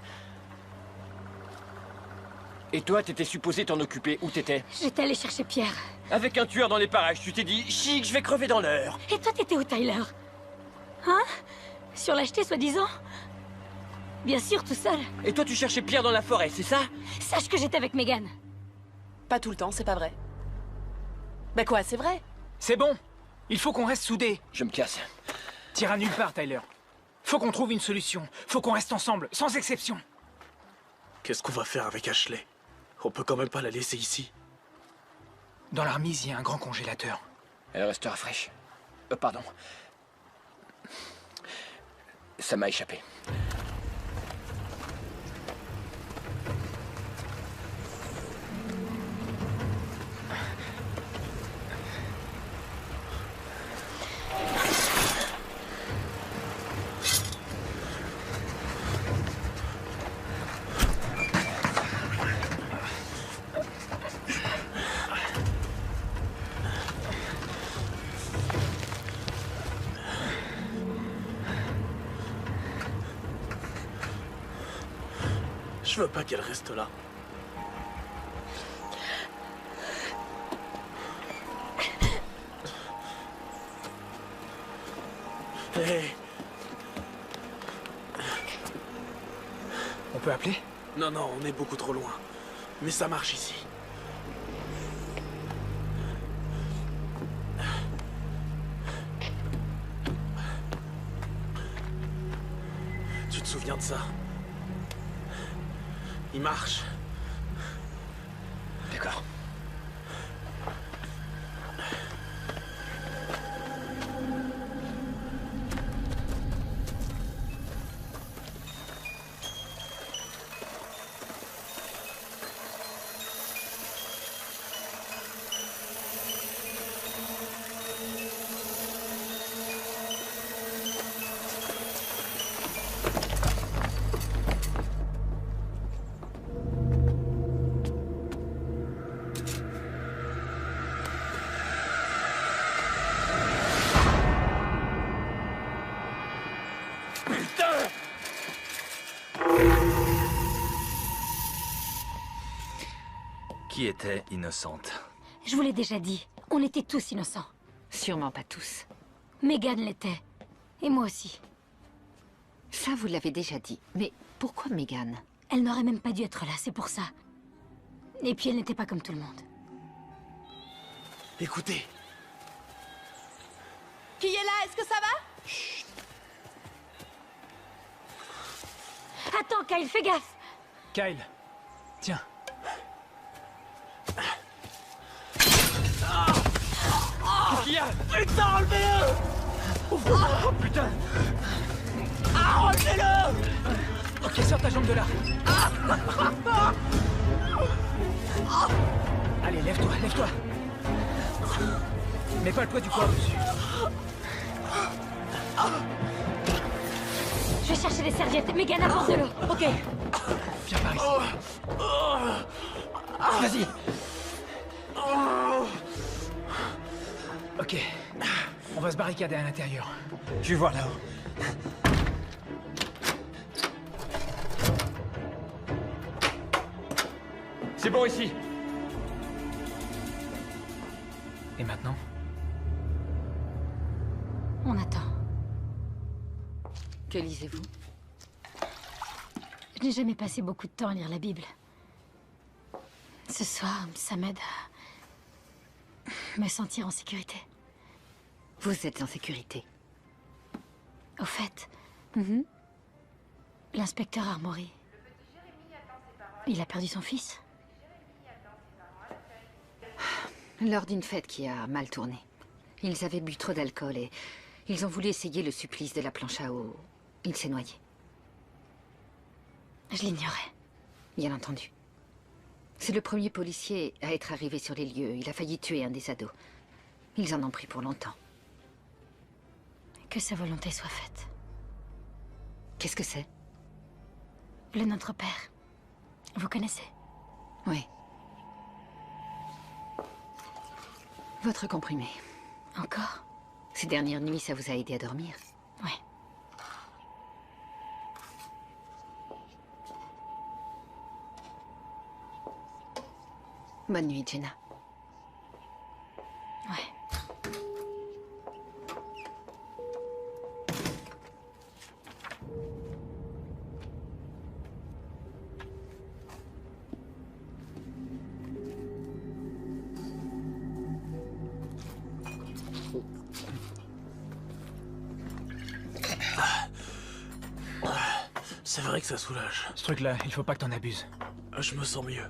Speaker 6: Et toi, t'étais supposé t'en occuper. Où t'étais?
Speaker 3: J'étais allée chercher Pierre.
Speaker 6: Avec un tueur dans les parages, tu t'es dit, chic, je vais crever dans l'heure.
Speaker 3: Et toi, t'étais où, Tyler? Hein? Sur l'acheter, soi-disant? Bien sûr, tout seul.
Speaker 6: Et toi, tu cherchais Pierre dans la forêt, c'est ça?
Speaker 3: Sache que j'étais avec Megan.
Speaker 5: Pas tout le temps, c'est pas vrai. Bah quoi, c'est vrai?
Speaker 7: C'est bon. Il faut qu'on reste soudés.
Speaker 6: Je me casse.
Speaker 7: T'iras nulle part, Tyler. Faut qu'on trouve une solution. Faut qu'on reste ensemble, sans exception.
Speaker 9: Qu'est-ce qu'on va faire avec Ashley? On peut quand même pas la laisser ici.
Speaker 7: Dans la remise, il y a un grand congélateur.
Speaker 6: Elle restera fraîche. Pardon. Ça m'a échappé.
Speaker 9: Je veux pas qu'elle reste là. Hey.
Speaker 7: On peut appeler?
Speaker 9: Non, non, on est beaucoup trop loin. Mais ça marche ici. Tu te souviens de ça? Il marche.
Speaker 6: D'accord.
Speaker 1: Qui était innocente?
Speaker 3: Je vous l'ai déjà dit, on était tous innocents.
Speaker 4: Sûrement pas tous.
Speaker 3: Megan l'était. Et moi aussi.
Speaker 4: Ça, vous l'avez déjà dit. Mais pourquoi Megan?
Speaker 3: Elle n'aurait même pas dû être là, c'est pour ça. Et puis elle n'était pas comme tout le monde.
Speaker 9: Écoutez.
Speaker 5: Qui est là? Est-ce que ça va?
Speaker 3: Attends, Kyle, fais gaffe.
Speaker 7: Kyle, tiens.
Speaker 6: Qu'est-ce qu'il y a?
Speaker 9: Putain, enlevez-le!
Speaker 6: Oh putain!
Speaker 9: Ah, enlevez-le!
Speaker 7: Ok, sors ta jambe de là. Allez, lève-toi, lève-toi. Mets pas le poids du corps dessus.
Speaker 3: Je vais chercher des serviettes. Megan, apporte de l'eau.
Speaker 5: Ok.
Speaker 7: Viens par ici. Vas-y. Ok. On va se barricader à l'intérieur.
Speaker 6: Je vais voir là-haut. C'est bon ici.
Speaker 7: Et maintenant?
Speaker 3: On attend.
Speaker 4: Que lisez-vous?
Speaker 3: Je n'ai jamais passé beaucoup de temps à lire la Bible. Ce soir, ça m'aide à me sentir en sécurité.
Speaker 4: Vous êtes en sécurité.
Speaker 3: Au fait, l'inspecteur Armory, il a perdu son fils?
Speaker 4: Lors d'une fête qui a mal tourné. Ils avaient bu trop d'alcool et ils ont voulu essayer le supplice de la planche à eau. Il s'est noyé.
Speaker 3: Je l'ignorais.
Speaker 4: Bien entendu. C'est le premier policier à être arrivé sur les lieux. Il a failli tuer un des ados. Ils en ont pris pour longtemps.
Speaker 3: Que sa volonté soit faite.
Speaker 4: Qu'est-ce que c'est?
Speaker 3: Le Notre Père. Vous connaissez?
Speaker 4: Oui. Votre comprimé.
Speaker 3: Encore?
Speaker 4: Ces dernières nuits, ça vous a aidé à dormir?
Speaker 3: Ouais.
Speaker 4: Bonne nuit, Jenna.
Speaker 3: Ouais.
Speaker 9: C'est vrai que ça soulage.
Speaker 7: Ce truc-là, il faut pas que t'en abuses.
Speaker 9: Je me sens mieux.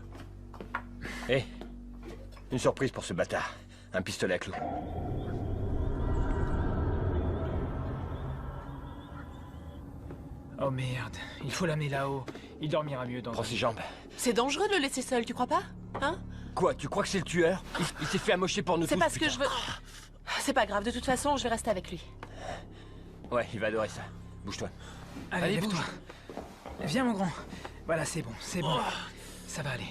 Speaker 8: Hé, une surprise pour ce bâtard. Un pistolet à clous.
Speaker 7: Oh merde, il faut l'amener là-haut. Il dormira mieux dans...
Speaker 8: Prends ses jambes.
Speaker 5: C'est dangereux de le laisser seul, tu crois pas? Hein?
Speaker 8: Quoi, tu crois que c'est le tueur? Il s'est fait amocher pour nous tous.
Speaker 5: C'est parce que
Speaker 8: putain.
Speaker 5: je veux... C'est pas grave, de toute façon, je vais rester avec lui.
Speaker 8: Ouais, il va adorer ça. Bouge-toi.
Speaker 7: Allez,
Speaker 8: bouge.
Speaker 7: lève-toi. Viens, mon grand. Voilà, c'est bon, c'est bon. Ça va aller.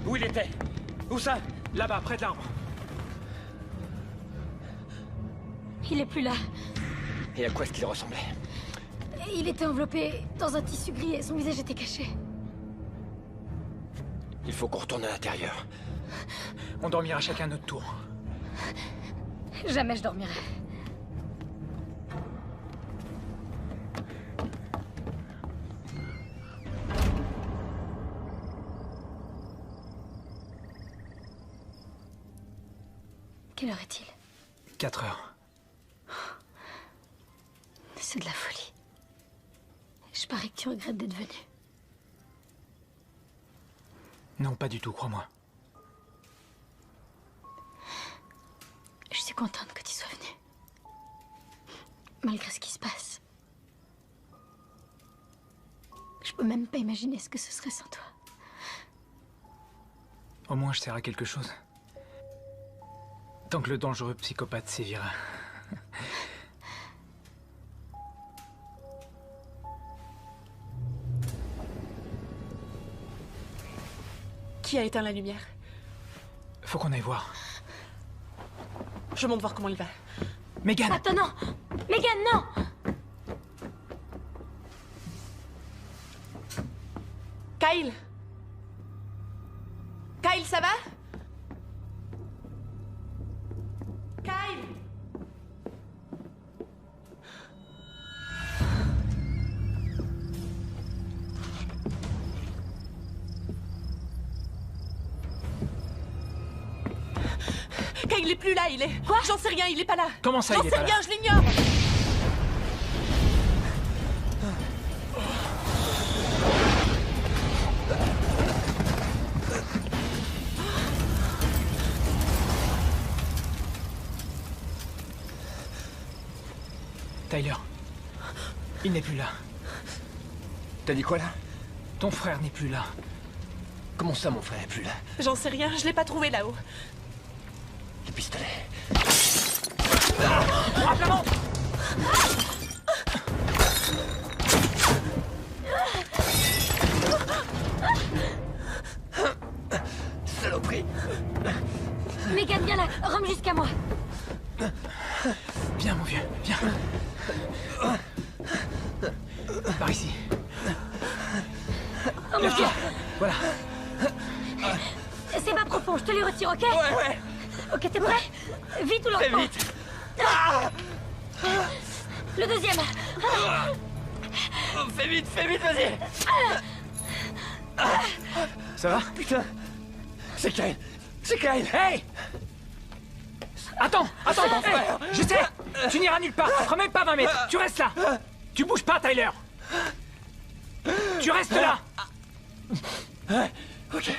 Speaker 8: Où il était? Où ça?
Speaker 7: Là-bas, près de l'arbre.
Speaker 3: Il est plus là.
Speaker 8: Et à quoi est-ce qu'il ressemblait?
Speaker 3: Il était enveloppé dans un tissu gris et son visage était caché.
Speaker 8: Il faut qu'on retourne à l'intérieur.
Speaker 7: On dormira chacun notre tour.
Speaker 3: Jamais je dormirai. Quelle heure est-il?
Speaker 7: 4 heures.
Speaker 3: C'est de la folie. Je parie que tu regrettes d'être venu.
Speaker 7: Non, pas du tout, crois-moi.
Speaker 3: Je suis contente que tu sois venu. Malgré ce qui se passe. Je peux même pas imaginer ce que ce serait sans toi.
Speaker 7: Au moins, je sers à quelque chose. Tant que le dangereux psychopathe sévira.
Speaker 5: Qui a éteint la lumière?
Speaker 7: Faut qu'on aille voir.
Speaker 5: Je monte voir comment il va.
Speaker 7: Megan!
Speaker 3: Attends, non! Megan, non!
Speaker 5: Kyle? Kyle, ça va? Kyle? Kyle, il est plus là, il est...
Speaker 3: Quoi?
Speaker 5: J'en sais rien, il est pas là.
Speaker 7: Comment ça,
Speaker 5: J'en
Speaker 7: il est
Speaker 5: sais
Speaker 7: pas
Speaker 5: rien,
Speaker 7: là?
Speaker 5: je l'ignore.
Speaker 7: Tyler. Il n'est plus là.
Speaker 8: T'as dit quoi, là?
Speaker 7: Ton frère n'est plus là.
Speaker 8: Comment ça, mon frère est plus là?
Speaker 5: J'en sais rien, je l'ai pas trouvé là-haut.
Speaker 8: Le pistolet.
Speaker 7: Rappelez-moi!
Speaker 8: Saloperie!
Speaker 3: Megan, viens là! Rome jusqu'à moi!
Speaker 7: Viens, mon vieux, viens. Par ici.
Speaker 3: Oh mon Dieu!
Speaker 7: Voilà.
Speaker 3: C'est pas profond, je te les retire, ok?
Speaker 8: Ouais!
Speaker 3: Ok, t'es prêt? Vite ou lentement?
Speaker 8: Très vite!
Speaker 3: Le deuxième!
Speaker 8: Oh, fais vite, vas-y!
Speaker 7: Ça va?
Speaker 8: Putain! C'est Kyle! C'est Kyle! Hey!
Speaker 7: Attends, hey, je sais. Tu n'iras nulle part, tu feras même pas 20 mètres. Tu restes là. Tu bouges pas, Tyler. Tu restes là.
Speaker 8: Ok.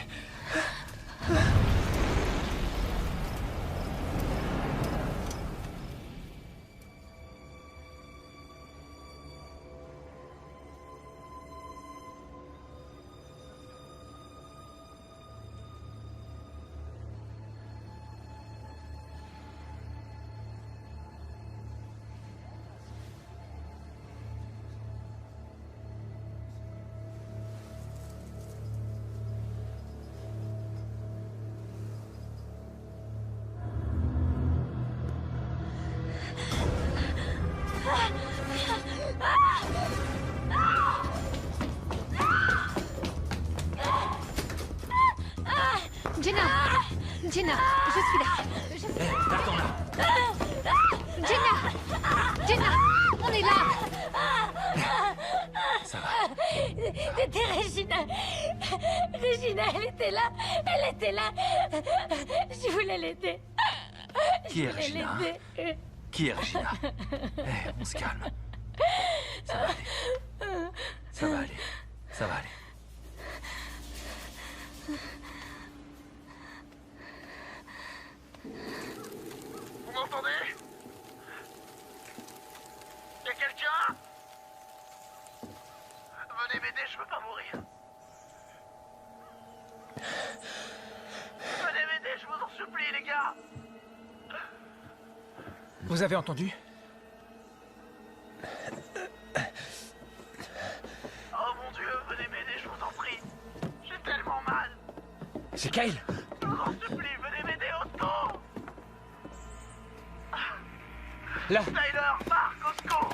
Speaker 4: Jenna, je suis là.
Speaker 1: Attends là.
Speaker 4: Jenna, on est là.
Speaker 1: Ça va.
Speaker 3: C'était Regina. Regina, elle était là. Elle était là. Je voulais l'aider.
Speaker 1: Qui est Regina, hein? Qui est Regina? On se calme. Ça va aller. Ça va aller. Ça va aller.
Speaker 14: Vous m'entendez? Y'a quelqu'un? Venez m'aider, je veux pas mourir. Venez m'aider, je vous en supplie, les gars.
Speaker 7: Vous avez entendu?
Speaker 14: Oh mon Dieu, venez m'aider, je vous en prie. J'ai tellement mal.
Speaker 8: C'est Kyle.
Speaker 14: Je vous en supplie, venez m'aider, Otto.
Speaker 8: Là.
Speaker 14: Tyler, Mark, Osco.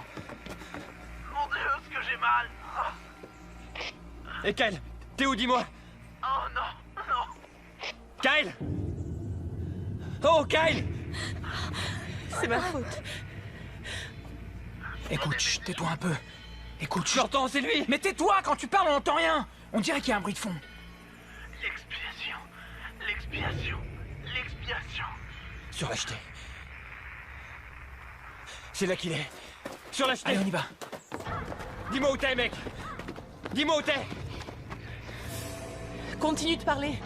Speaker 14: Mon Dieu, ce que j'ai mal.
Speaker 8: Et Kyle, t'es où, dis-moi?
Speaker 14: Oh non, non.
Speaker 8: Kyle! Oh, Kyle!
Speaker 5: C'est ma faute.
Speaker 7: Écoute, chut, tais-toi un peu. Écoute,
Speaker 8: j'entends, c'est lui!
Speaker 7: Mais tais-toi, quand tu parles, on n'entend rien. On dirait qu'il y a un bruit de fond.
Speaker 14: L'expiation. L'expiation. L'expiation.
Speaker 8: Sur la jetée. C'est là qu'il est. Sur la jetée.
Speaker 7: Allez, on y va.
Speaker 8: Dis-moi où t'es, mec. Dis-moi où t'es.
Speaker 5: Continue de parler.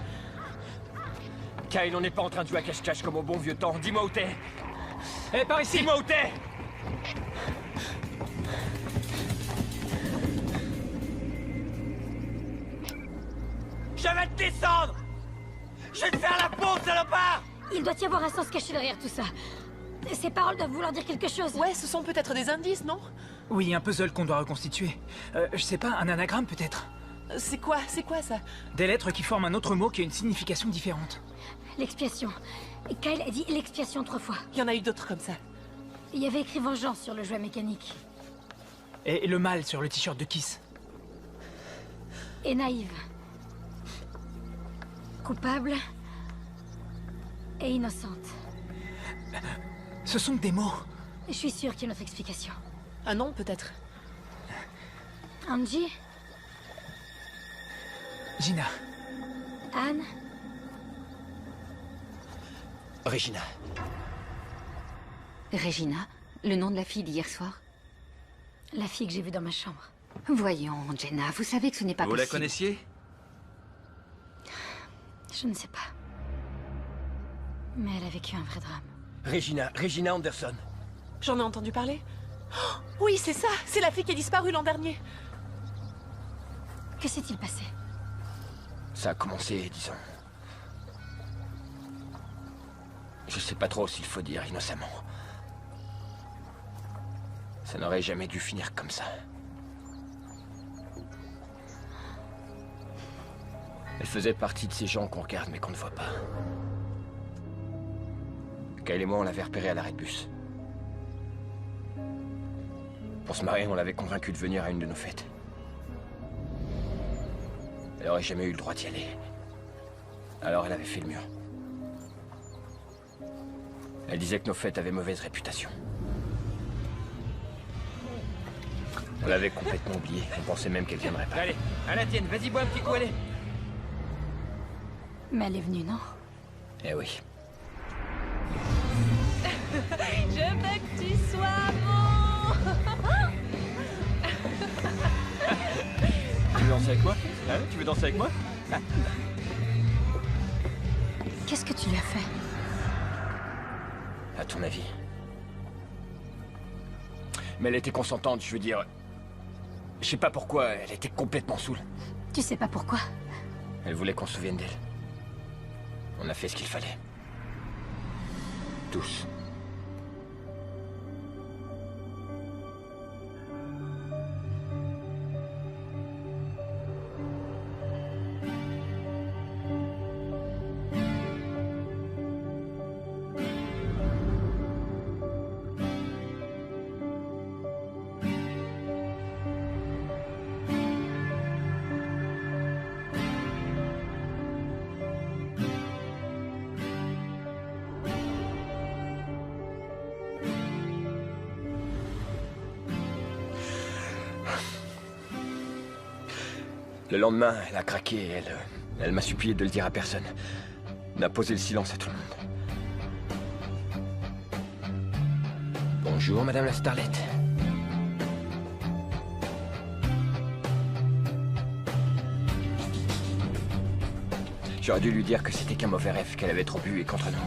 Speaker 8: Kyle, on n'est pas en train de jouer à cache-cache comme au bon vieux temps. Dis-moi où t'es.
Speaker 7: Eh, par ici.
Speaker 8: Dis-moi où t'es. Je vais te descendre. Je vais te faire la peau, salopard.
Speaker 3: Il doit y avoir un sens caché derrière tout ça. Ces paroles doivent vouloir dire quelque chose.
Speaker 5: Ouais, ce sont peut-être des indices, non?
Speaker 7: Oui, un puzzle qu'on doit reconstituer. Je sais pas, un anagramme peut-être.
Speaker 5: C'est quoi ça?
Speaker 7: Des lettres qui forment un autre mot qui a une signification différente.
Speaker 3: L'expiation. Kyle a dit l'expiation 3 fois.
Speaker 5: Il y en a eu d'autres comme ça.
Speaker 3: Il y avait écrit vengeance sur le jouet mécanique.
Speaker 7: Et le mal sur le t-shirt de Kiss.
Speaker 3: Et naïve. Coupable. Et innocente.
Speaker 7: Ce sont que des mots.
Speaker 3: Je suis sûre qu'il y a une autre explication.
Speaker 5: Un nom, peut-être.
Speaker 3: Angie?
Speaker 7: Gina.
Speaker 3: Anne?
Speaker 8: Regina.
Speaker 4: Regina, le nom de la fille d'hier soir?
Speaker 3: La fille que j'ai vue dans ma chambre.
Speaker 4: Voyons, Jenna, vous savez que ce n'est pas
Speaker 1: Vous
Speaker 4: possible.
Speaker 1: la connaissiez?
Speaker 3: Je ne sais pas. Mais elle a vécu un vrai drame.
Speaker 8: Regina Anderson.
Speaker 5: J'en ai entendu parler. Oh, oui, c'est ça. C'est la fille qui est disparue l'an dernier.
Speaker 3: Que s'est-il passé?
Speaker 8: Ça a commencé, disons... Je sais pas trop s'il faut dire innocemment. Ça n'aurait jamais dû finir comme ça. Elle faisait partie de ces gens qu'on regarde mais qu'on ne voit pas. Kyle et moi, on l'avait repérée à l'arrêt de bus. Pour se marier, on l'avait convaincue de venir à une de nos fêtes. Elle aurait jamais eu le droit d'y aller. Alors elle avait fait le mur. Elle disait que nos fêtes avaient mauvaise réputation. On l'avait complètement oubliée. On pensait même qu'elle viendrait pas.
Speaker 6: Allez, à la tienne, vas-y, bois un petit coup, allez.
Speaker 3: Mais elle est venue, non?
Speaker 8: Eh oui.
Speaker 5: Je veux que tu sois mon.
Speaker 8: Tu veux danser avec moi? Hein? Tu veux danser avec moi?
Speaker 3: Qu'est-ce que tu lui as fait?
Speaker 8: À ton avis? Mais elle était consentante, je veux dire... Je sais pas pourquoi, elle était complètement saoule.
Speaker 3: Tu sais pas pourquoi?
Speaker 8: Elle voulait qu'on se souvienne d'elle. On a fait ce qu'il fallait. Tous. Le lendemain, elle a craqué et elle m'a supplié de le dire à personne. On a posé le silence à tout le monde. Bonjour, Madame la Starlette. J'aurais dû lui dire que c'était qu'un mauvais rêve, qu'elle avait trop bu et qu'entre nous,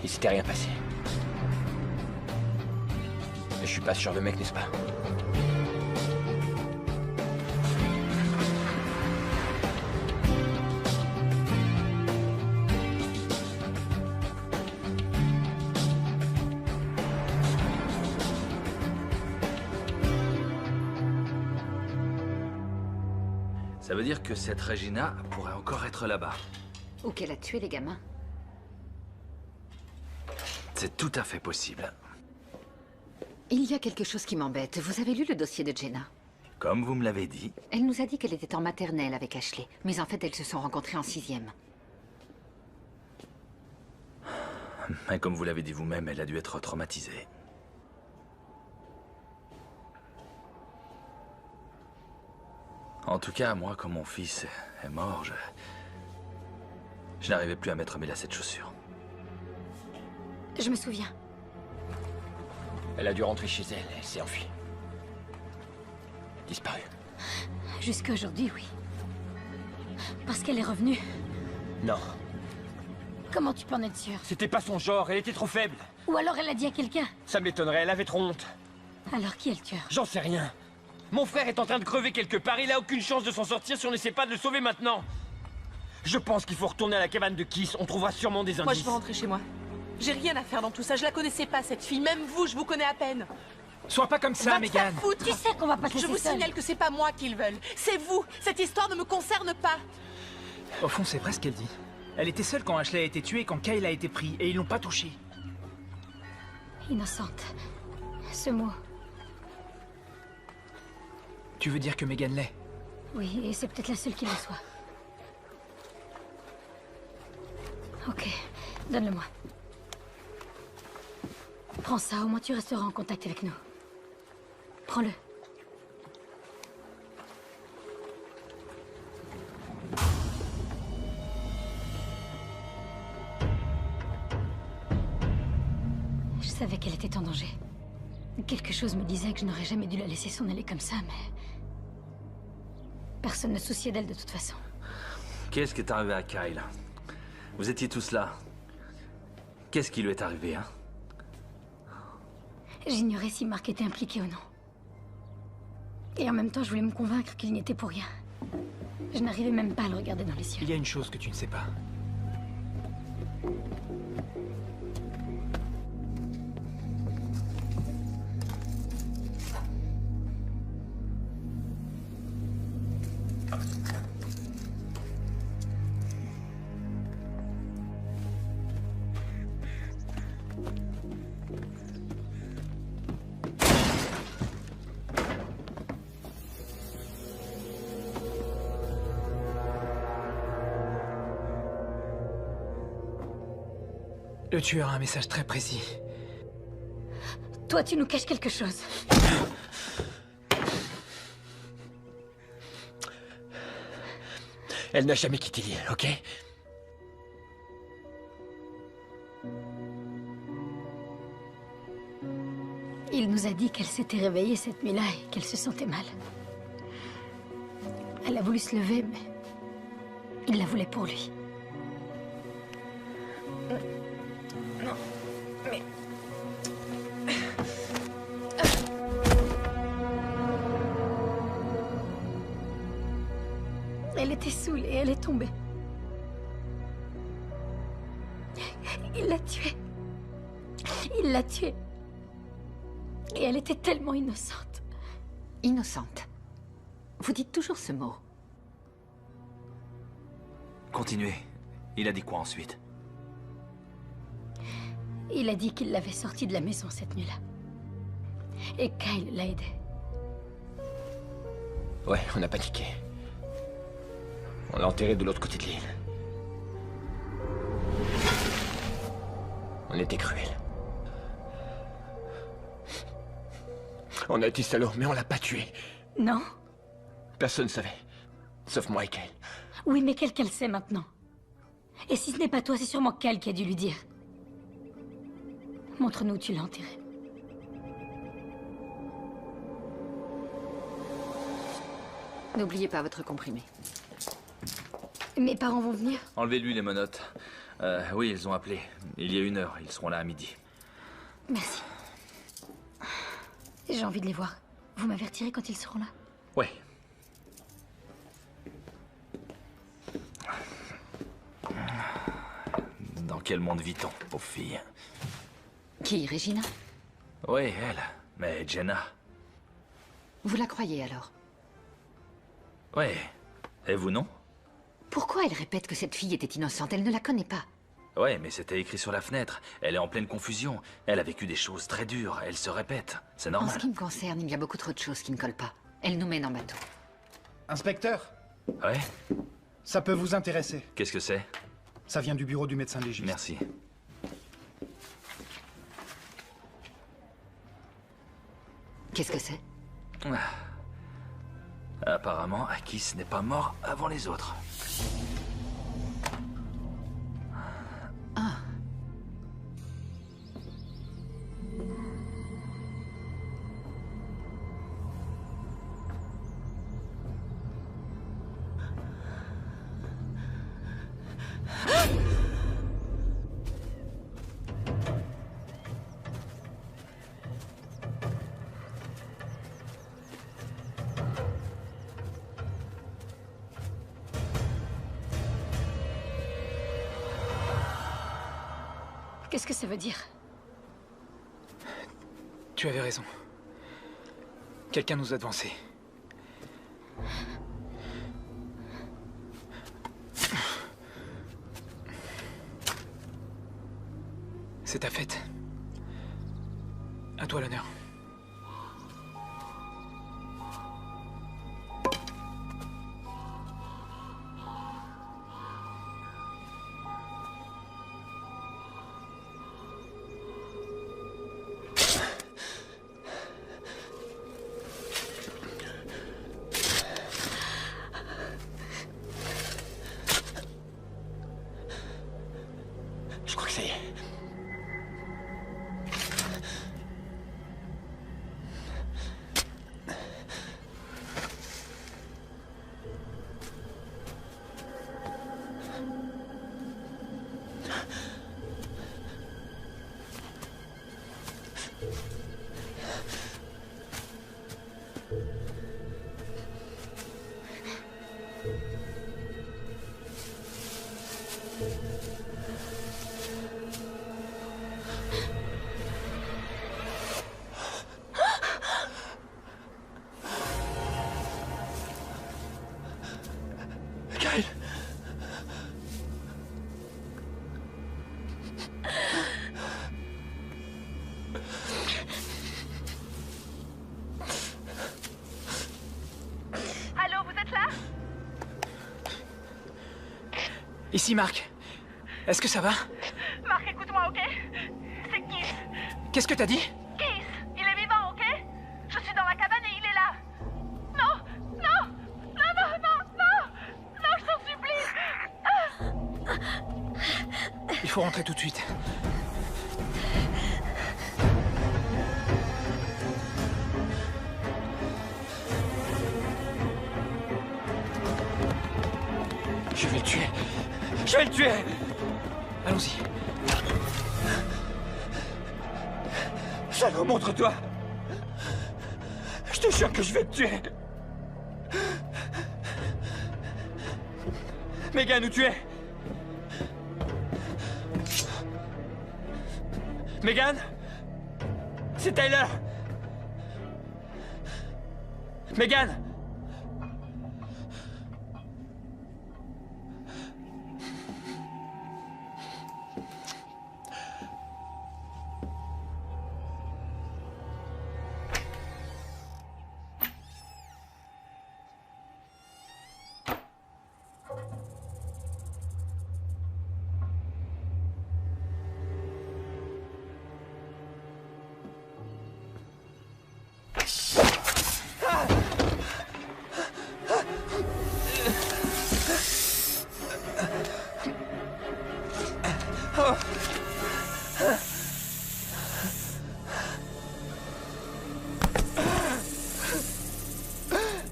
Speaker 8: il s'était rien passé. Et je suis pas ce genre de mec, n'est-ce pas?
Speaker 1: Ça veut dire que cette Regina pourrait encore être là-bas.
Speaker 4: Ou qu'elle a tué les gamins.
Speaker 1: C'est tout à fait possible.
Speaker 4: Il y a quelque chose qui m'embête. Vous avez lu le dossier de Jenna?
Speaker 1: Comme vous me l'avez dit.
Speaker 4: Elle nous a dit qu'elle était en maternelle avec Ashley. Mais en fait, elles se sont rencontrées en 6e.
Speaker 1: Mais comme vous l'avez dit vous-même, elle a dû être traumatisée. En tout cas, moi, quand mon fils est mort, je n'arrivais plus à mettre mes lacets de chaussures.
Speaker 3: Je me souviens.
Speaker 8: Elle a dû rentrer chez elle, elle s'est enfuie. Disparue.
Speaker 3: Jusqu'à aujourd'hui, oui. Parce qu'elle est revenue.
Speaker 8: Non.
Speaker 3: Comment tu peux en être sûr?
Speaker 8: C'était pas son genre, elle était trop faible.
Speaker 3: Ou alors elle a dit à quelqu'un.
Speaker 8: Ça m'étonnerait, elle avait trop honte.
Speaker 3: Alors qui est le tueur?
Speaker 8: J'en sais rien. Mon frère est en train de crever quelque part, il a aucune chance de s'en sortir si on n'essaie pas de le sauver maintenant. Je pense qu'il faut retourner à la cabane de Kiss, on trouvera sûrement des indices.
Speaker 5: Moi, je veux rentrer chez moi. J'ai rien à faire dans tout ça, je la connaissais pas, cette fille. Même vous, je vous connais à peine.
Speaker 7: Sois pas comme ça, Megan.
Speaker 3: Tu sais qu'on va pas te laisser
Speaker 5: Je vous
Speaker 3: seule.
Speaker 5: signale que c'est pas moi qu'ils veulent. C'est vous. Cette histoire ne me concerne pas.
Speaker 7: Au fond, c'est vrai ce qu'elle dit. Elle était seule quand Ashley a été tuée et quand Kyle a été pris, et ils l'ont pas touchée.
Speaker 3: Innocente. Ce mot.
Speaker 7: Tu veux dire que Megan l'est?
Speaker 3: Oui, et c'est peut-être la seule qui le soit. Ok, donne-le-moi. Prends ça, au moins tu resteras en contact avec nous. Prends-le. Je savais qu'elle était en danger. Quelque chose me disait que je n'aurais jamais dû la laisser s'en aller comme ça, mais... Personne ne se souciait d'elle de toute façon.
Speaker 1: Qu'est-ce qui est arrivé à Kyle? Vous étiez tous là. Qu'est-ce qui lui est arrivé, hein?
Speaker 3: J'ignorais si Mark était impliqué ou non. Et en même temps, je voulais me convaincre qu'il n'y était pour rien. Je n'arrivais même pas à le regarder dans les yeux.
Speaker 7: Il y a une chose que tu ne sais pas. Le tueur a un message très précis.
Speaker 3: Toi, tu nous caches quelque chose.
Speaker 8: Elle n'a jamais quitté l'île, ok?
Speaker 3: Il nous a dit qu'elle s'était réveillée cette nuit-là et qu'elle se sentait mal. Elle a voulu se lever, mais il la voulait pour lui. Non, mais... Elle était saoulée, elle est tombée. Il l'a tuée. Il l'a tuée. Et elle était tellement innocente.
Speaker 4: Innocente. Vous dites toujours ce mot.
Speaker 1: Continuez. Il a dit quoi ensuite?
Speaker 3: Il a dit qu'il l'avait sortie de la maison cette nuit-là. Et Kyle l'a aidé.
Speaker 8: Ouais, on a paniqué. On l'a enterré de l'autre côté de l'île. On était cruels. On a été salauds, mais on l'a pas tué.
Speaker 3: Non?
Speaker 8: Personne ne savait. Sauf moi et Kyle.
Speaker 3: Oui, mais quelqu'un le sait maintenant. Et si ce n'est pas toi, c'est sûrement Kyle qui a dû lui dire. Montre-nous où tu l'as enterré.
Speaker 4: N'oubliez pas votre comprimé.
Speaker 3: Mes parents vont venir?
Speaker 1: Enlevez-lui les menottes. Oui, ils ont appelé. Il y a 1 heure. Ils seront là à midi.
Speaker 3: Merci. J'ai envie de les voir. Vous m'avertirez quand ils seront là?
Speaker 1: Ouais. Dans quel monde vit-on, pauvre fille?
Speaker 4: Qui, Regina?
Speaker 1: Oui, elle. Mais Jenna.
Speaker 4: Vous la croyez alors?
Speaker 1: Oui. Et vous, non?
Speaker 4: Pourquoi elle répète que cette fille était innocente? Elle ne la connaît pas.
Speaker 1: Ouais, mais c'était écrit sur la fenêtre. Elle est en pleine confusion. Elle a vécu des choses très dures. Elle se répète. C'est
Speaker 4: En
Speaker 1: normal.
Speaker 4: ce qui me concerne, il y a beaucoup trop de choses qui ne collent pas. Elle nous mène en bateau.
Speaker 15: Inspecteur,
Speaker 1: Ouais?
Speaker 15: ça peut vous intéresser.
Speaker 1: Qu'est-ce que c'est?
Speaker 15: Ça vient du bureau du médecin légiste.
Speaker 1: Merci.
Speaker 4: Qu'est-ce que c'est?
Speaker 1: Apparemment, Akis n'est pas mort avant les autres.
Speaker 4: Ah.
Speaker 3: Qu'est-ce que ça veut dire?
Speaker 7: Tu avais raison. Quelqu'un nous a devancés. C'est ta fête. À toi l'honneur.
Speaker 8: Je crois que ça y est. Kyle.
Speaker 12: Allô, vous êtes là?
Speaker 7: Ici, Marc. Est-ce que ça va?
Speaker 12: Marc, écoute-moi, ok? C'est Keith.
Speaker 7: Qu'est-ce que t'as dit?
Speaker 12: Keith, il est vivant, ok? Je suis dans la cabane et il est là. Non, non, non, non, non, non, non, je t'en supplie.
Speaker 7: Il faut rentrer tout de suite.
Speaker 8: Je vais le tuer. Je vais le tuer.
Speaker 7: Allons-y.
Speaker 8: Salaud, montre-toi. Je te jure que je vais te tuer. Megan, où tu es? Megan? C'est Tyler. Megan?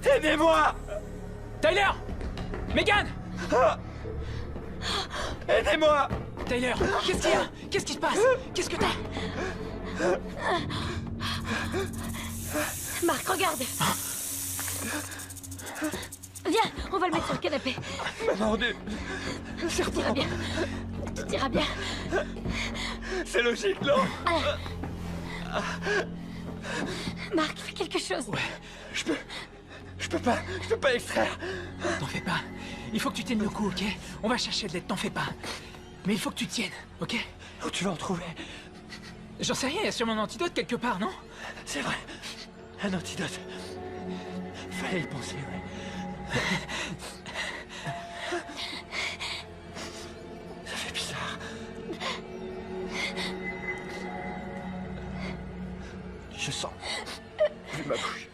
Speaker 8: Aidez-moi!
Speaker 7: Tyler! Megan!
Speaker 8: Aidez-moi!
Speaker 7: Tyler, qu'est-ce qu'il y a? Qu'est-ce qui se passe? Qu'est-ce que t'as?
Speaker 3: Marc, regarde. Viens, on va le mettre sur le canapé.
Speaker 8: Maman,
Speaker 3: Tout ira bien. Tout ira bien.
Speaker 8: C'est logique, non?
Speaker 3: Marc, fais quelque chose.
Speaker 8: Ouais, je peux pas extraire.
Speaker 7: T'en fais pas. Il faut que tu tiennes le coup, ok? On va chercher de l'aide, t'en fais pas. Mais il faut que tu tiennes, ok?
Speaker 8: Où tu vas en trouver?
Speaker 7: J'en sais rien, il y a sûrement un antidote quelque part, non?
Speaker 8: C'est vrai. Un antidote. Fallait y penser, ouais. Ça fait bizarre. Je sens plus ma bouche,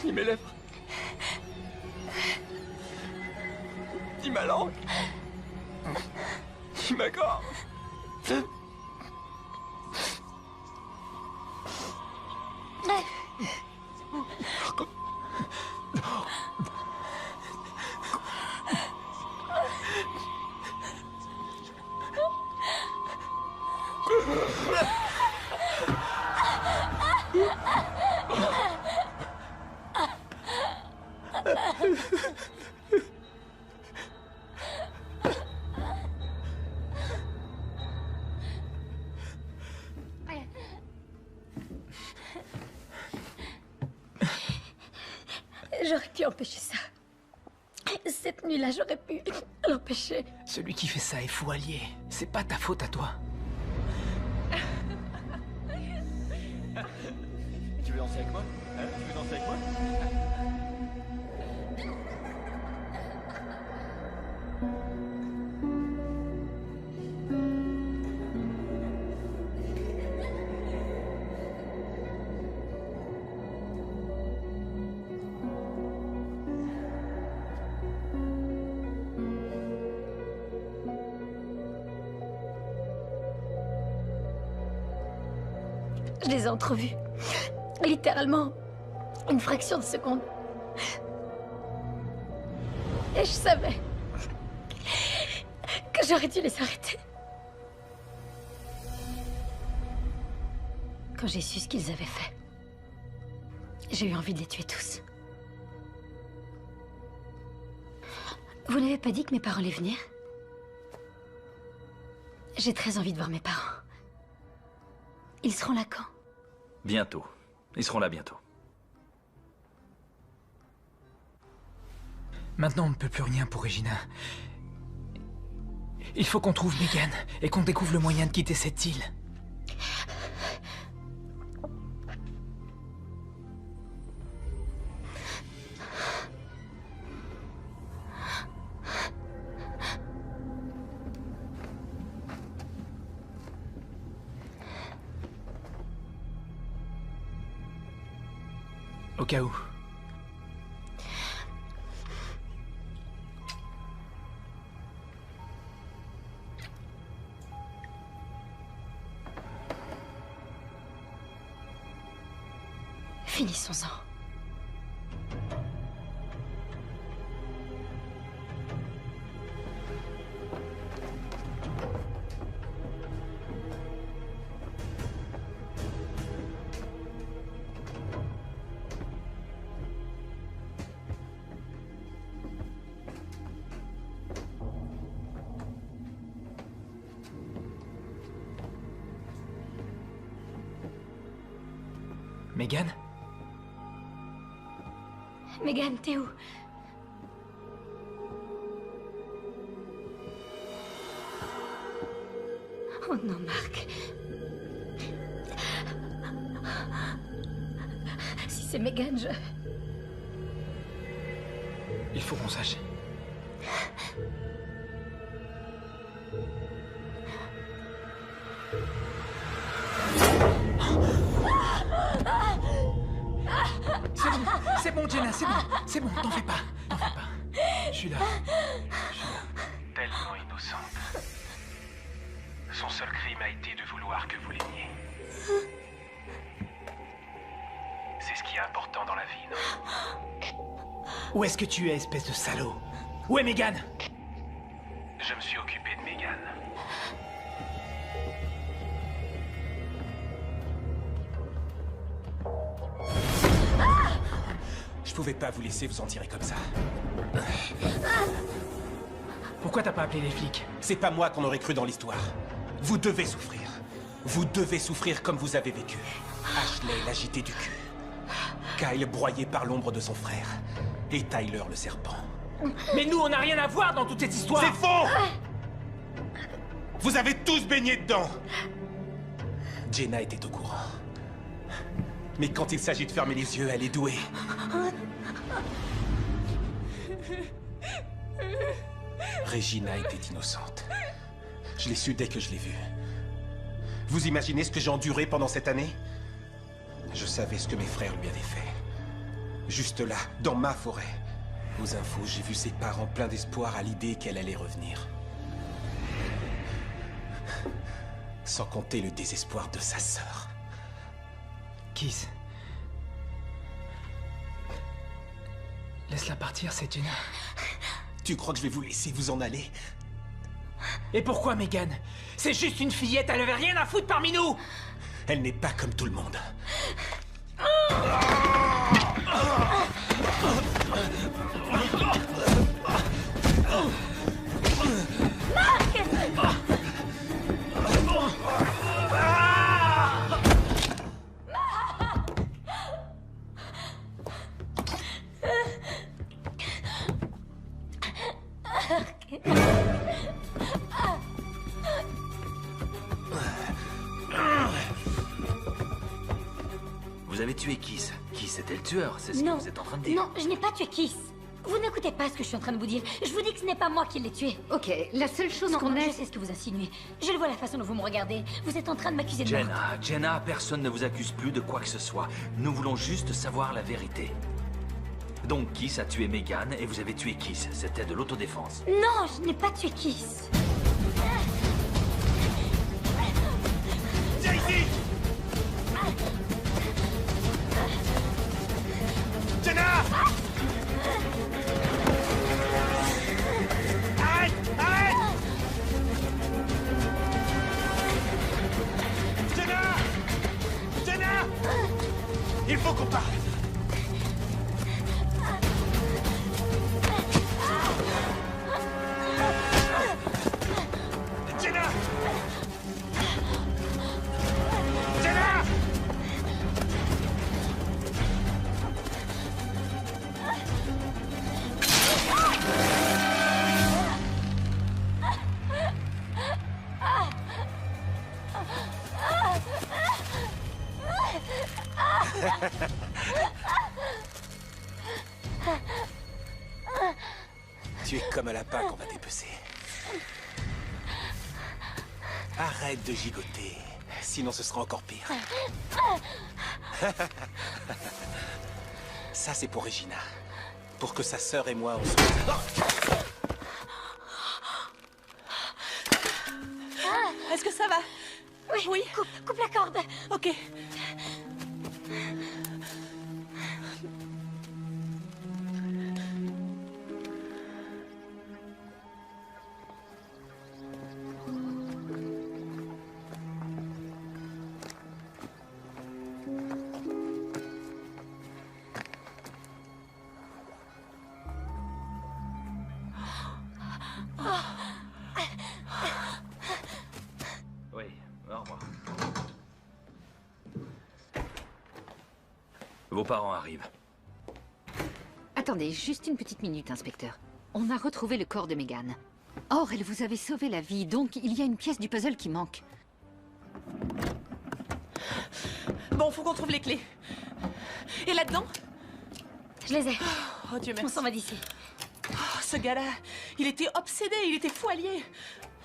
Speaker 8: ni mes lèvres, ni ma langue, ni ma gorge.
Speaker 3: J'aurais pu empêcher ça. Cette nuit-là, j'aurais pu l'empêcher.
Speaker 7: Celui qui fait ça est fou allié. C'est pas ta faute à toi.
Speaker 8: Tu veux danser avec moi? Hein? Tu veux danser avec moi?
Speaker 3: Je les ai entrevus. Littéralement, une fraction de seconde. Et je savais que j'aurais dû les arrêter. Quand j'ai su ce qu'ils avaient fait, j'ai eu envie de les tuer tous. Vous n'avez pas dit que mes parents allaient venir? J'ai très envie de voir mes parents. Ils seront là quand?
Speaker 1: Bientôt. Ils seront là bientôt.
Speaker 7: Maintenant, on ne peut plus rien pour Regina. Il faut qu'on trouve Megan et qu'on découvre le moyen de quitter cette île. Au cas où.
Speaker 3: Finissons-en.
Speaker 7: Megan?
Speaker 3: Megan, t'es où? Oh non, Marc. Si c'est Megan, je...
Speaker 7: Il faut qu'on sache. C'est bon, Jenna, c'est bon, t'en fais pas. Je suis là.
Speaker 16: Tellement innocente. Son seul crime a été de vouloir que vous l'aimiez. C'est ce qui est important dans la vie, non?
Speaker 7: Où est-ce que tu es, espèce de salaud? Où est Megan?
Speaker 16: Je me suis occupé de Megan.
Speaker 10: Je pouvais pas vous laisser vous en tirer comme ça.
Speaker 7: Pourquoi t'as pas appelé les flics?
Speaker 10: C'est pas moi qu'on aurait cru dans l'histoire. Vous devez souffrir. Vous devez souffrir comme vous avez vécu. Ashley l'agité du cul. Kyle broyé par l'ombre de son frère. Et Tyler le serpent.
Speaker 7: Mais nous, on n'a rien à voir dans toute cette histoire!
Speaker 10: C'est faux! Vous avez tous baigné dedans! Jenna était au courant. Mais quand il s'agit de fermer les yeux, elle est douée. Regina était innocente. Je l'ai su dès que je l'ai vue. Vous imaginez ce que j'ai enduré pendant cette année? Je savais ce que mes frères lui avaient fait. Juste là, dans ma forêt. Aux infos, j'ai vu ses parents pleins d'espoir à l'idée qu'elle allait revenir. Sans compter le désespoir de sa sœur.
Speaker 7: Kiss. Laisse-la partir, c'est Jenna.
Speaker 10: Tu crois que je vais vous laisser vous en aller?
Speaker 7: Et pourquoi, Megan? C'est juste une fillette, elle avait rien à foutre parmi nous!
Speaker 10: Elle n'est pas comme tout le monde.
Speaker 1: Vous avez tué Kiss. Kiss était le tueur, c'est ce que vous êtes en train de dire.
Speaker 3: Non, je n'ai pas tué Kiss. Vous n'écoutez pas ce que je suis en train de vous dire. Je vous dis que ce n'est pas moi qui l'ai tué.
Speaker 4: Ok, la seule chose qu'on
Speaker 3: Je
Speaker 4: ait...
Speaker 3: sais ce que vous insinuez. Je le vois la façon dont vous me regardez. Vous êtes en train de m'accuser de meurtre.
Speaker 1: Jenna, personne ne vous accuse plus de quoi que ce soit. Nous voulons juste savoir la vérité. Donc Kiss a tué Megan et vous avez tué Kiss. C'était de l'autodéfense.
Speaker 3: Non, je n'ai pas tué Kiss.
Speaker 10: Viens ici! Jenna! Arrête! Arrête! Jenna! Jenna! Il faut qu'on parle! Jenna! Jenna! Tu es comme un lapin qu'on va dépecer. Arrête de gigoter, sinon ce sera encore pire. Ça, c'est pour Regina. Pour que sa sœur et moi, on se...
Speaker 5: Est-ce que ça va?
Speaker 3: Oui. Coupe la corde.
Speaker 5: Ok.
Speaker 1: Oui, au revoir. Vos parents arrivent.
Speaker 4: Attendez, juste une petite minute, inspecteur. On a retrouvé le corps de Megan. Or, elle vous avait sauvé la vie, donc il y a une pièce du puzzle qui manque.
Speaker 5: Bon, faut qu'on trouve les clés. Et là-dedans?
Speaker 3: Je les ai.
Speaker 5: Oh Dieu merci.
Speaker 3: On s'en va d'ici.
Speaker 5: Oh, ce gars-là, il était obsédé, il était fou allié.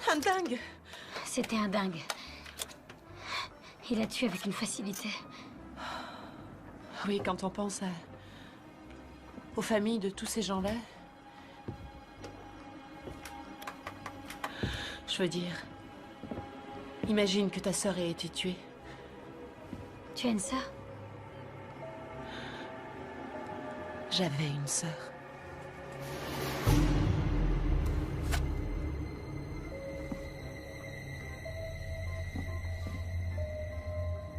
Speaker 5: Un dingue.
Speaker 3: C'était un dingue. Il a tué avec une facilité.
Speaker 5: Oui, quand on pense aux familles de tous ces gens-là. Je veux dire, imagine que ta sœur ait été tuée.
Speaker 3: Tu as une sœur?
Speaker 5: J'avais une sœur.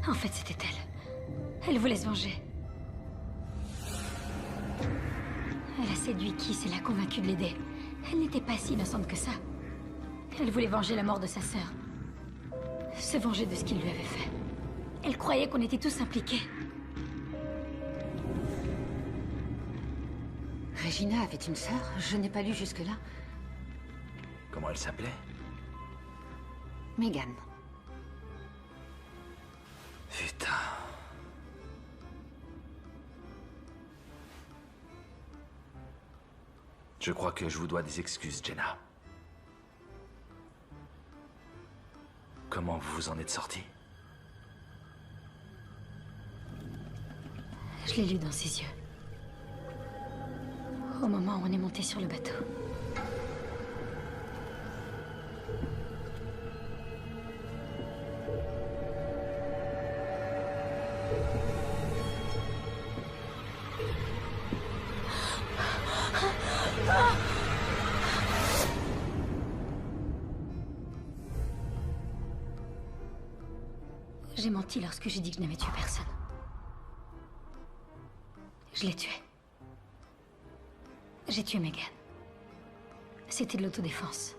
Speaker 3: En fait, c'était elle. Elle voulait se venger. Elle a séduit Kiss et l'a convaincu de l'aider. Elle n'était pas si innocente que ça. Elle voulait venger la mort de sa sœur. Se venger de ce qu'il lui avait fait. Elle croyait qu'on était tous impliqués.
Speaker 4: Regina avait une sœur? Je n'ai pas lu jusque-là.
Speaker 1: Comment elle s'appelait?
Speaker 4: Megan.
Speaker 1: Putain. Je crois que je vous dois des excuses, Jenna. Comment vous vous en êtes sortie?
Speaker 3: Je l'ai lu dans ses yeux. Au moment où on est monté sur le bateau. J'ai menti lorsque j'ai dit que je n'avais tué personne. Je l'ai tué. J'ai tué Megan. C'était de l'autodéfense.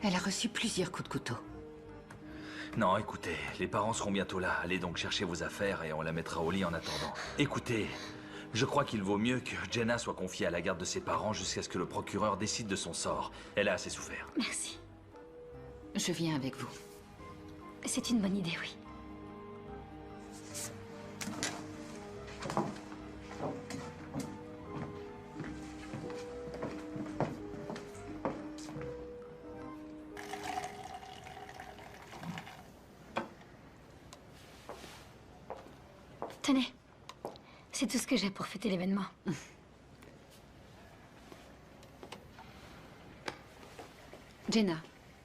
Speaker 4: Elle a reçu plusieurs coups de couteau.
Speaker 1: Non, écoutez, les parents seront bientôt là. Allez donc chercher vos affaires et on la mettra au lit en attendant. Écoutez, je crois qu'il vaut mieux que Jenna soit confiée à la garde de ses parents jusqu'à ce que le procureur décide de son sort. Elle a assez souffert.
Speaker 3: Merci.
Speaker 4: Je viens avec vous.
Speaker 3: C'est une bonne idée, oui. Tenez, c'est tout ce que j'ai pour fêter l'événement.
Speaker 4: Jenna,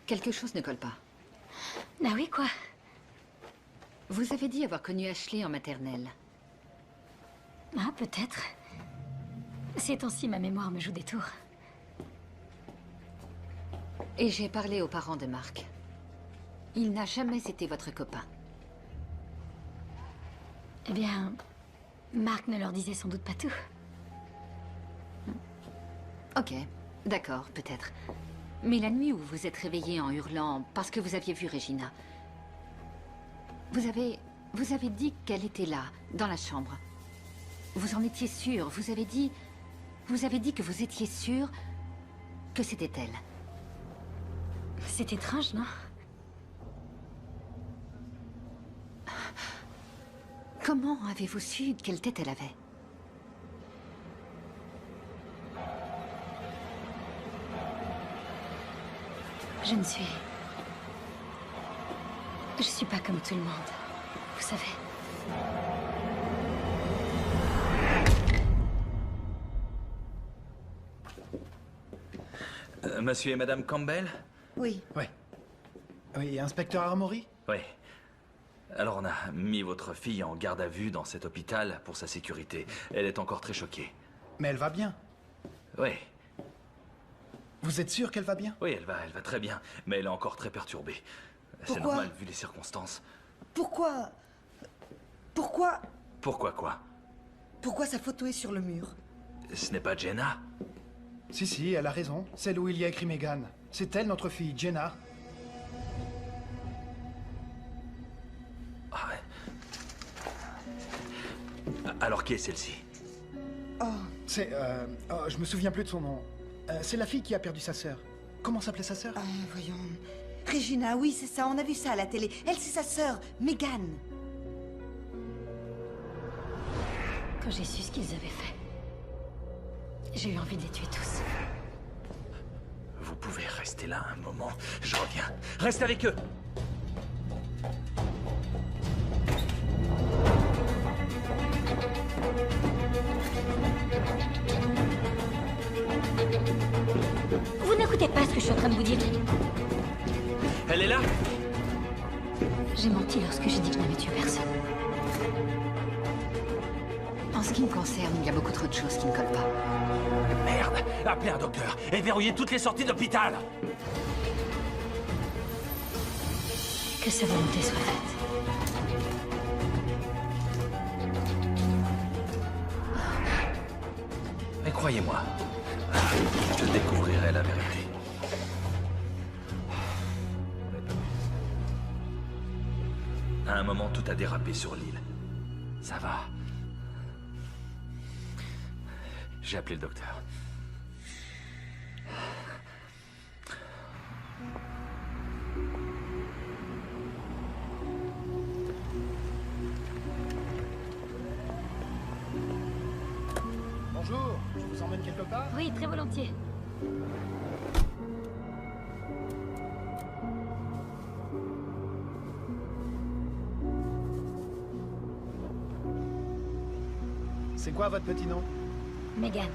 Speaker 4: quelque chose ne colle pas.
Speaker 3: Ah oui, quoi?
Speaker 4: Vous avez dit avoir connu Ashley en maternelle.
Speaker 3: Ah, peut-être. Ces temps-ci, ma mémoire me joue des tours.
Speaker 4: Et j'ai parlé aux parents de Mark. Il n'a jamais été votre copain.
Speaker 3: Eh bien, Mark ne leur disait sans doute pas tout.
Speaker 4: Ok, d'accord, peut-être. Mais la nuit où vous êtes réveillé en hurlant parce que vous aviez vu Regina, vous avez dit qu'elle était là, dans la chambre. Vous en étiez sûr, vous avez dit que vous étiez sûr que c'était elle.
Speaker 3: C'est étrange, non?
Speaker 4: Comment avez-vous su quelle tête elle avait?
Speaker 3: Je suis pas comme tout le monde, vous savez.
Speaker 1: Monsieur et Madame Campbell?
Speaker 15: Oui. Oui, inspecteur Armory?
Speaker 1: Oui. Alors on a mis votre fille en garde à vue dans cet hôpital pour sa sécurité. Elle est encore très choquée.
Speaker 15: Mais elle va bien.
Speaker 1: Oui.
Speaker 15: Vous êtes sûr qu'elle va bien?
Speaker 1: Oui, elle va très bien, mais elle est encore très perturbée. C'est normal vu les circonstances.
Speaker 17: Pourquoi
Speaker 1: Pourquoi quoi?
Speaker 17: Pourquoi sa photo est sur le mur?
Speaker 1: Ce n'est pas Jenna?
Speaker 15: Si, elle a raison. Celle où il y a écrit Megan. C'est elle, notre fille, Jenna.
Speaker 1: Ah ouais. Qui est celle-ci?
Speaker 17: Oh.
Speaker 15: C'est, je me souviens plus de son nom. C'est la fille qui a perdu sa sœur. Comment s'appelait sa sœur?
Speaker 17: Voyons... Regina, oui, c'est ça, on a vu ça à la télé. Elle, c'est sa sœur, Megan.
Speaker 3: Quand j'ai su ce qu'ils avaient fait, j'ai eu envie de les tuer tous.
Speaker 1: Vous pouvez rester là un moment. Je reviens. Reste avec eux.
Speaker 3: Vous n'écoutez pas ce que je suis en train de vous dire.
Speaker 1: Elle est là?
Speaker 3: J'ai menti lorsque j'ai dit que je n'avais tué personne.
Speaker 4: En ce qui me concerne, il y a beaucoup trop de choses qui ne collent pas.
Speaker 1: Merde! Appelez un docteur et verrouillez toutes les sorties d'hôpital!
Speaker 3: Que sa volonté soit faite.
Speaker 1: Mais croyez-moi, je découvrirai la vérité. À un moment, tout a dérapé sur l'île. Ça va. J'ai appelé le docteur.
Speaker 15: Bonjour, je vous emmène quelque part?
Speaker 3: Oui, très volontiers.
Speaker 15: C'est quoi votre petit nom?
Speaker 3: Megan.